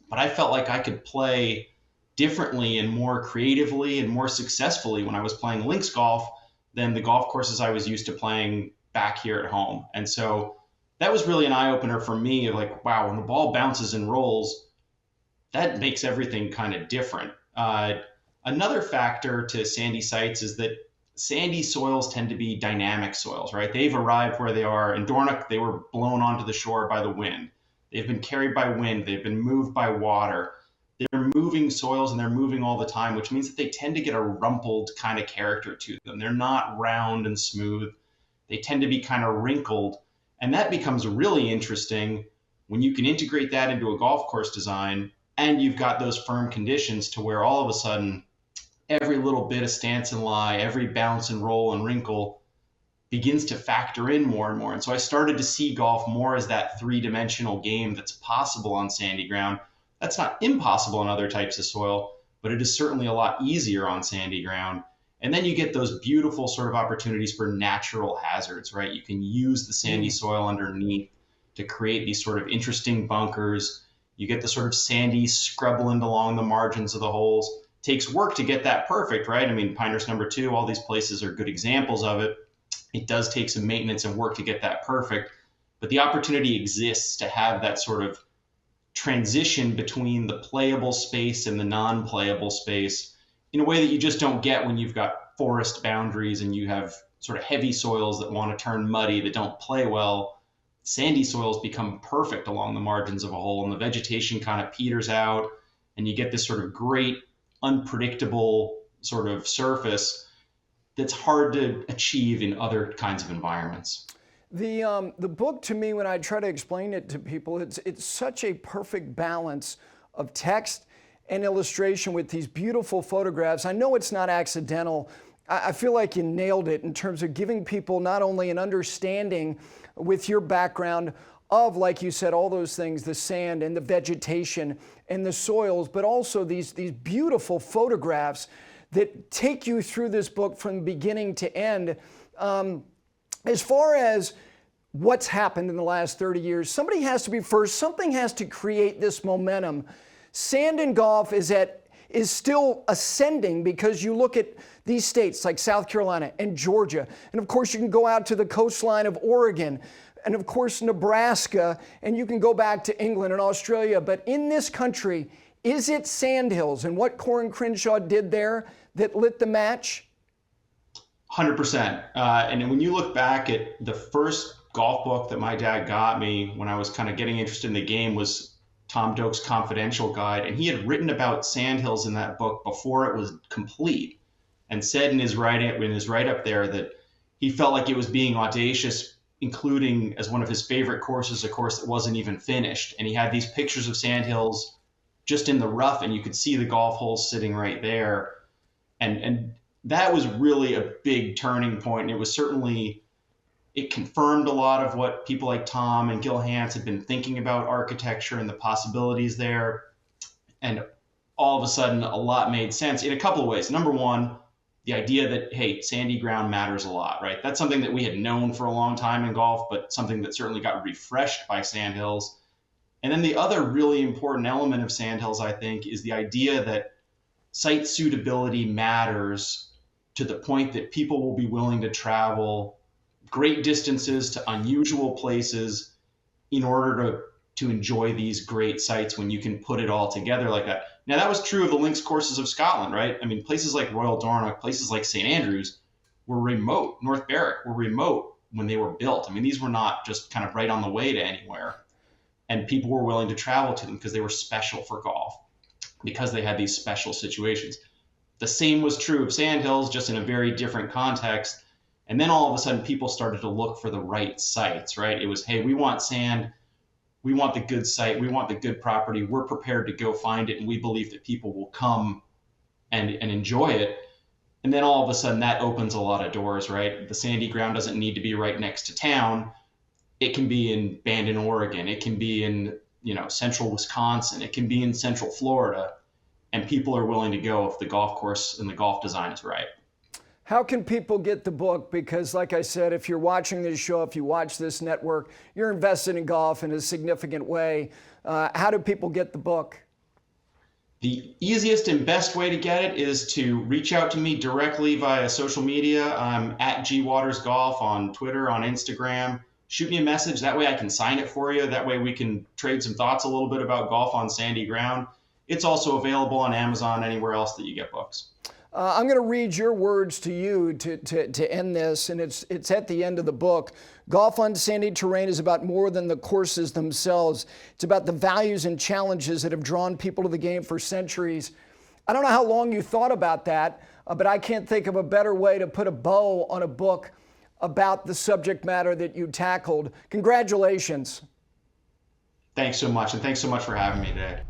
But I felt like I could play differently and more creatively and more successfully when I was playing links golf than the golf courses I was used to playing back here at home. And so that was really an eye-opener for me, like, wow, when the ball bounces and rolls, that makes everything kind of different. Another factor to sandy sites is that sandy soils tend to be dynamic soils, right? They've arrived where they are. In Dornoch, they were blown onto the shore by the wind. They've been carried by wind. They've been moved by water. They're moving soils and they're moving all the time, which means that they tend to get a rumpled kind of character to them. They're not round and smooth. They tend to be kind of wrinkled. And that becomes really interesting when you can integrate that into a golf course design and you've got those firm conditions to where all of a sudden every little bit of stance and lie, every bounce and roll and wrinkle begins to factor in more and more. And so I started to see golf more as that three-dimensional game that's possible on sandy ground. That's not impossible on other types of soil, but it is certainly a lot easier on sandy ground. And then you get those beautiful sort of opportunities for natural hazards, right? You can use the sandy soil underneath to create these sort of interesting bunkers. You get the sort of sandy scrubland along the margins of the holes. It takes work to get that perfect, right? I mean, Pinehurst number 2, all these places are good examples of it. It does take some maintenance and work to get that perfect, but the opportunity exists to have that sort of transition between the playable space and the non-playable space in a way that you just don't get when you've got forest boundaries and you have sort of heavy soils that want to turn muddy, that don't play well. Sandy soils become perfect along the margins of a hole and the vegetation kind of peters out and you get this sort of great, unpredictable sort of surface that's hard to achieve in other kinds of environments. The book, to me, when I try to explain it to people, it's such a perfect balance of text and illustration with these beautiful photographs. I know it's not accidental. I feel like you nailed it in terms of giving people not only an understanding with your background of, like you said, all those things, the sand and the vegetation and the soils, but also these beautiful photographs that take you through this book from beginning to end. As far as what's happened in the last 30 years, somebody has to be first. Something has to create this momentum. Sand in golf is still ascending because you look at these states like South Carolina and Georgia, and of course you can go out to the coastline of Oregon, and of course Nebraska, and you can go back to England and Australia. But in this country, is it Sandhills and what Corin Crenshaw did there that lit the match? 100%. And when you look back at the first golf book that my dad got me when I was kind of getting interested in the game was Tom Doak's Confidential Guide. And he had written about Sandhills in that book before it was complete and said in his write-up there that he felt like it was being audacious, including as one of his favorite courses, a course that wasn't even finished. And he had these pictures of Sandhills just in the rough and you could see the golf holes sitting right there. And that was really a big turning point. And it was certainly It confirmed a lot of what people like Tom and Gil Hans had been thinking about architecture and the possibilities there. And all of a sudden, a lot made sense in a couple of ways. Number one, the idea that, hey, sandy ground matters a lot, right? That's something that we had known for a long time in golf, but something that certainly got refreshed by Sandhills. And then the other really important element of Sandhills, I think, is the idea that site suitability matters to the point that people will be willing to travel great distances to unusual places in order to enjoy these great sites when you can put it all together like that. Now, that was true of the links courses of Scotland, right? I mean, places like Royal Dornoch, places like St. Andrews were remote. North Berwick were remote when they were built. I mean, these were not just kind of right on the way to anywhere. And people were willing to travel to them because they were special for golf, because they had these special situations. The same was true of Sandhills, just in a very different context. And then all of a sudden, people started to look for the right sites, right? It was, hey, we want sand. We want the good site. We want the good property. We're prepared to go find it. And we believe that people will come and enjoy it. And then all of a sudden, that opens a lot of doors, right? The sandy ground doesn't need to be right next to town. It can be in Bandon, Oregon. It can be in, central Wisconsin. It can be in central Florida. And people are willing to go if the golf course and the golf design is right. How can people get the book? Because like I said, if you're watching this show, if you watch this network, you're invested in golf in a significant way. How do people get the book? The easiest and best way to get it is to reach out to me directly via social media. I'm at GWatersGolf on Twitter, on Instagram. Shoot me a message. That way I can sign it for you. That way we can trade some thoughts a little bit about golf on sandy ground. It's also available on Amazon, anywhere else that you get books. I'm going to read your words to you to end this, and it's at the end of the book. Golf on sandy terrain is about more than the courses themselves. It's about the values and challenges that have drawn people to the game for centuries. I don't know how long you thought about that, but I can't think of a better way to put a bow on a book about the subject matter that you tackled. Congratulations. Thanks so much, and thanks so much for having me today.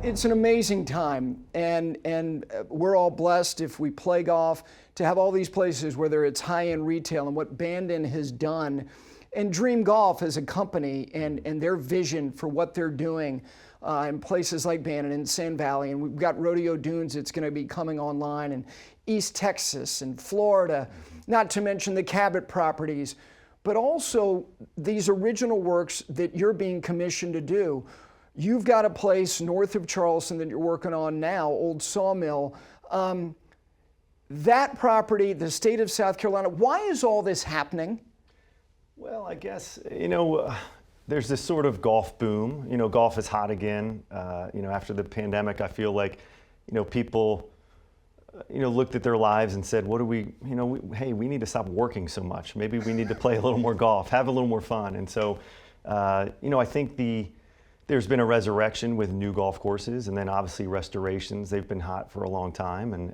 It's an amazing time, and we're all blessed if we play golf to have all these places, whether it's high-end retail and what Bandon has done, and Dream Golf as a company and their vision for what they're doing in places like Bandon and Sand Valley. And we've got Rodeo Dunes that's going to be coming online in East Texas and Florida, not to mention the Cabot properties, but also these original works that you're being commissioned to do. You've got a place north of Charleston that you're working on now, Old Sawmill. That property, the state of South Carolina, why is all this happening? Well, I guess, there's this sort of golf boom. Golf is hot again. After the pandemic, I feel like, people, looked at their lives and said, what do we need to stop working so much. Maybe we need to play a little more golf, have a little more fun. And so, I think there's been a resurrection with new golf courses, and then obviously restorations. They've been hot for a long time,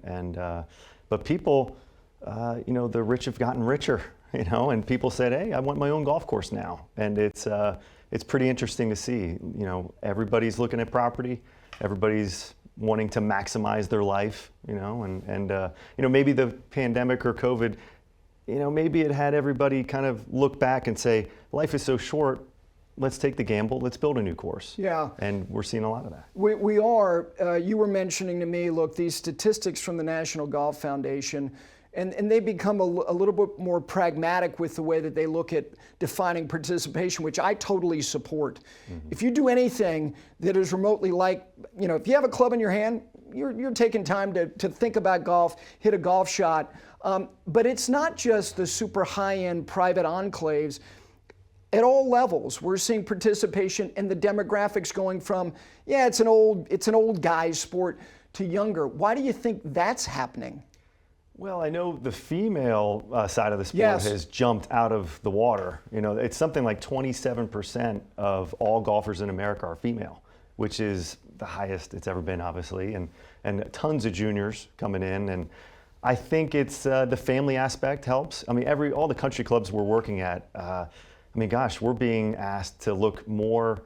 but people, the rich have gotten richer, and people said, hey, I want my own golf course now, and it's pretty interesting to see. Everybody's looking at property, everybody's wanting to maximize their life, maybe the pandemic or COVID, maybe it had everybody kind of look back and say, life is so short. Let's take the gamble. Let's build a new course. Yeah. And we're seeing a lot of that. We are. You were mentioning to me, look, these statistics from the National Golf Foundation, and they become a little bit more pragmatic with the way that they look at defining participation, which I totally support. Mm-hmm. If you do anything that is remotely like, if you have a club in your hand, you're taking time to think about golf, hit a golf shot. But it's not just the super high-end private enclaves. At all levels, we're seeing participation and the demographics going from, it's an old guy's sport to younger. Why do you think that's happening? Well, I know the female side of the sport has jumped out of the water. It's something like 27% of all golfers in America are female, which is the highest it's ever been, obviously, and tons of juniors coming in. And I think it's the family aspect helps. I mean, all the country clubs we're working at, we're being asked to look more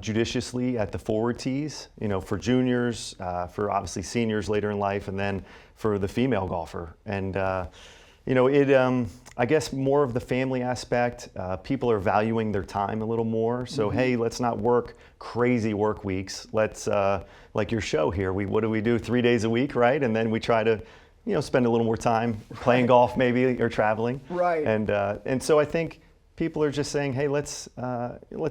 judiciously at the forward tees, for juniors, for obviously seniors later in life, and then for the female golfer. And, I guess more of the family aspect. People are valuing their time a little more. So hey, let's not work crazy work weeks. Let's like your show here. What do we do 3 days a week, right? And then we try to, spend a little more time playing golf maybe or traveling. Right. And so I think people are just saying, hey, let's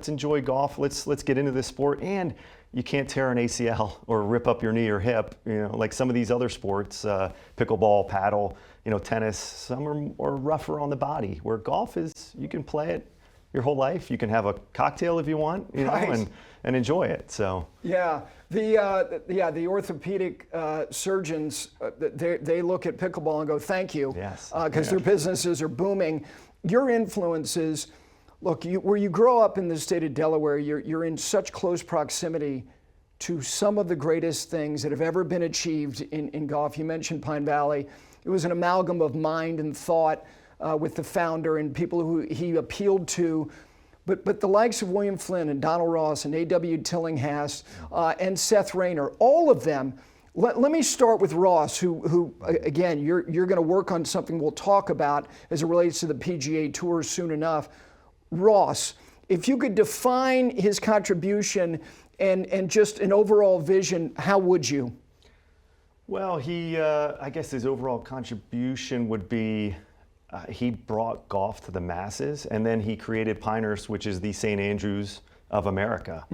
enjoy golf. Let's get into this sport. And you can't tear an ACL or rip up your knee or hip, like some of these other sports, pickleball, paddle, tennis. Some are rougher on the body. Where golf is, you can play it your whole life. You can have a cocktail if you want, Right. and enjoy it. So Yeah, the orthopedic surgeons, they look at pickleball and go, thank you, Yes. because their businesses are booming. Your influences, look, where you grow up in the state of Delaware, you're in such close proximity to some of the greatest things that have ever been achieved in golf. You mentioned Pine Valley. It was an amalgam of mind and thought with the founder and people who he appealed to. But the likes of William Flynn and Donald Ross and A.W. Tillinghast and Seth Rayner, all of them. Let me start with Ross, who again, you're going to work on something we'll talk about as it relates to the PGA Tour soon enough. Ross, if you could define his contribution and just an overall vision, how would you? Well, I guess his overall contribution would be he brought golf to the masses, and then he created Pinehurst, which is the St. Andrews of America,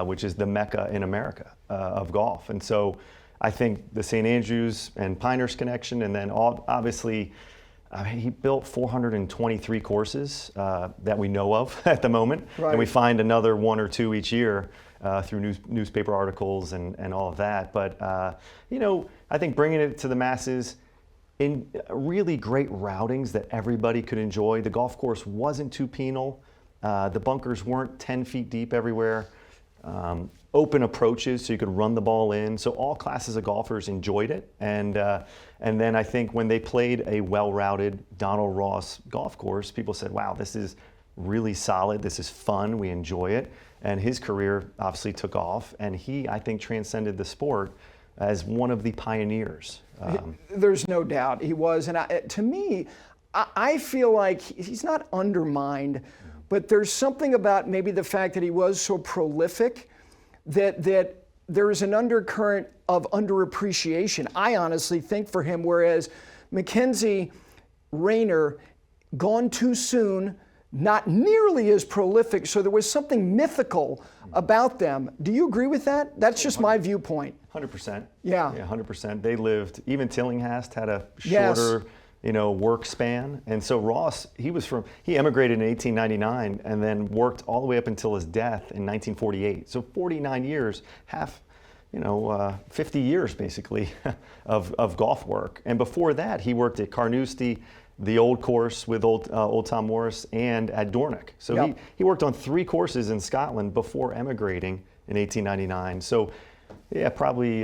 which is the Mecca in America of golf. And so I think the St. Andrews and Pinehurst connection, and then obviously he built 423 courses that we know of at the moment, Right. and we find another one or two each year through newspaper articles and all of that. But I think bringing it to the masses in really great routings that everybody could enjoy. The golf course wasn't too penal. The bunkers weren't 10 feet deep everywhere. Open approaches so you could run the ball in. So all classes of golfers enjoyed it. And then I think when they played a well-routed Donald Ross golf course, people said, wow, this is really solid. This is fun. We enjoy it. And his career obviously took off. And he, I think, transcended the sport as one of the pioneers. There's no doubt he was. And to me, I feel like he's not undermined, but there's something about maybe the fact that he was so prolific that there is an undercurrent of underappreciation, I honestly think, for him, whereas Mackenzie Rayner, gone too soon, not nearly as prolific, so there was something mythical about them. Do you agree with that? That's just my viewpoint. 100%. Yeah. 100%. They lived, even Tillinghast had a Yes. shorter, work span. And so Ross, he emigrated in 1899 and then worked all the way up until his death in 1948. So 49 years, 50 years basically of golf work. And before that, he worked at Carnoustie, the old course with old Tom Morris, and at Dornoch. So Yep. he worked on 3 courses in Scotland before emigrating in 1899. So yeah, probably,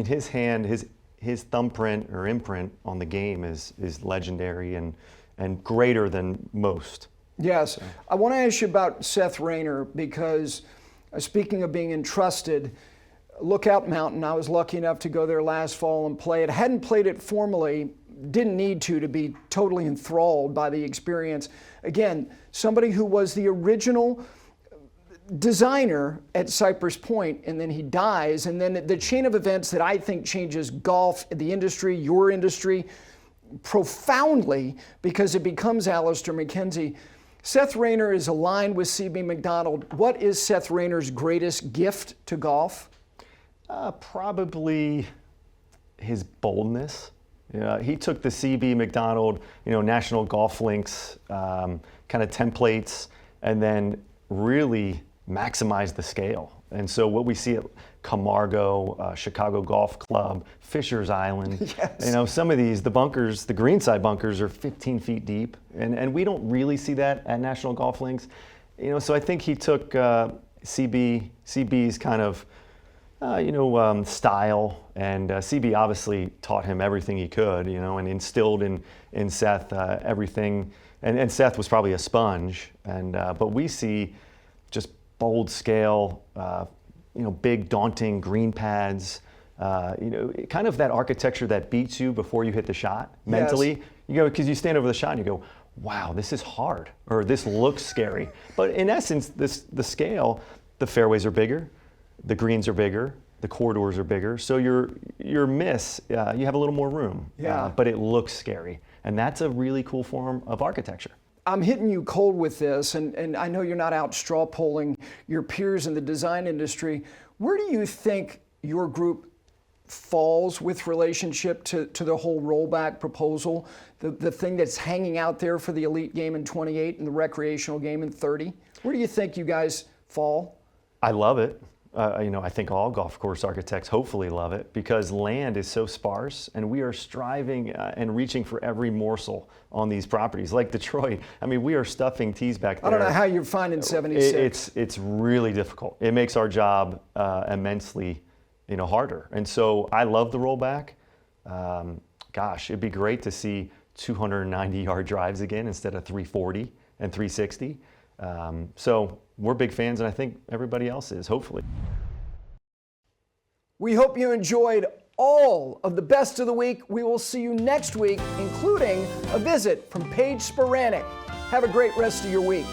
his hand, his thumbprint or imprint on the game is legendary and greater than most. Yes. I want to ask you about Seth Rayner because speaking of being entrusted, Lookout Mountain, I was lucky enough to go there last fall and play it. I hadn't played it formally, didn't need to be totally enthralled by the experience. Again, somebody who was the original designer at Cypress Point, and then he dies, and then the chain of events that I think changes golf, the industry, your industry, profoundly because it becomes Alister MacKenzie. Seth Rayner is aligned with C.B. Macdonald. What is Seth Rayner's greatest gift to golf? Probably his boldness. He took the C.B. Macdonald, National Golf Links kind of templates, and then really maximize the scale. And so what we see at Camargo, Chicago Golf Club, Fisher's Island, Yes. Some of these, the bunkers, the greenside bunkers are 15 feet deep. And we don't really see that at National Golf Links. So I think he took CB's kind of, style, and CB obviously taught him everything he could, and instilled in Seth everything. And Seth was probably a sponge. But we see just bold scale, big daunting green pads, kind of that architecture that beats you before you hit the shot mentally. You go, because you stand over the shot and you go, wow, this is hard, or this looks scary. But in essence, the scale, the fairways are bigger, the greens are bigger, the corridors are bigger, so your miss, you have a little more room, but it looks scary. And that's a really cool form of architecture. I'm hitting you cold with this, and I know you're not out straw polling your peers in the design industry. Where do you think your group falls with relationship to the whole rollback proposal, the thing that's hanging out there for the elite game in 28 and the recreational game in 30? Where do you think you guys fall? I love it. I think all golf course architects hopefully love it, because land is so sparse and we are striving and reaching for every morsel on these properties. Like Detroit, I mean, we are stuffing tees back there. I don't know how you're finding 76. It's really difficult. It makes our job immensely harder. And so I love the rollback. Gosh, it'd be great to see 290-yard drives again instead of 340 and 360. So we're big fans, and I think everybody else is, hopefully. We hope you enjoyed all of the best of the week. We will see you next week, including a visit from Paige Sporanic. Have a great rest of your week.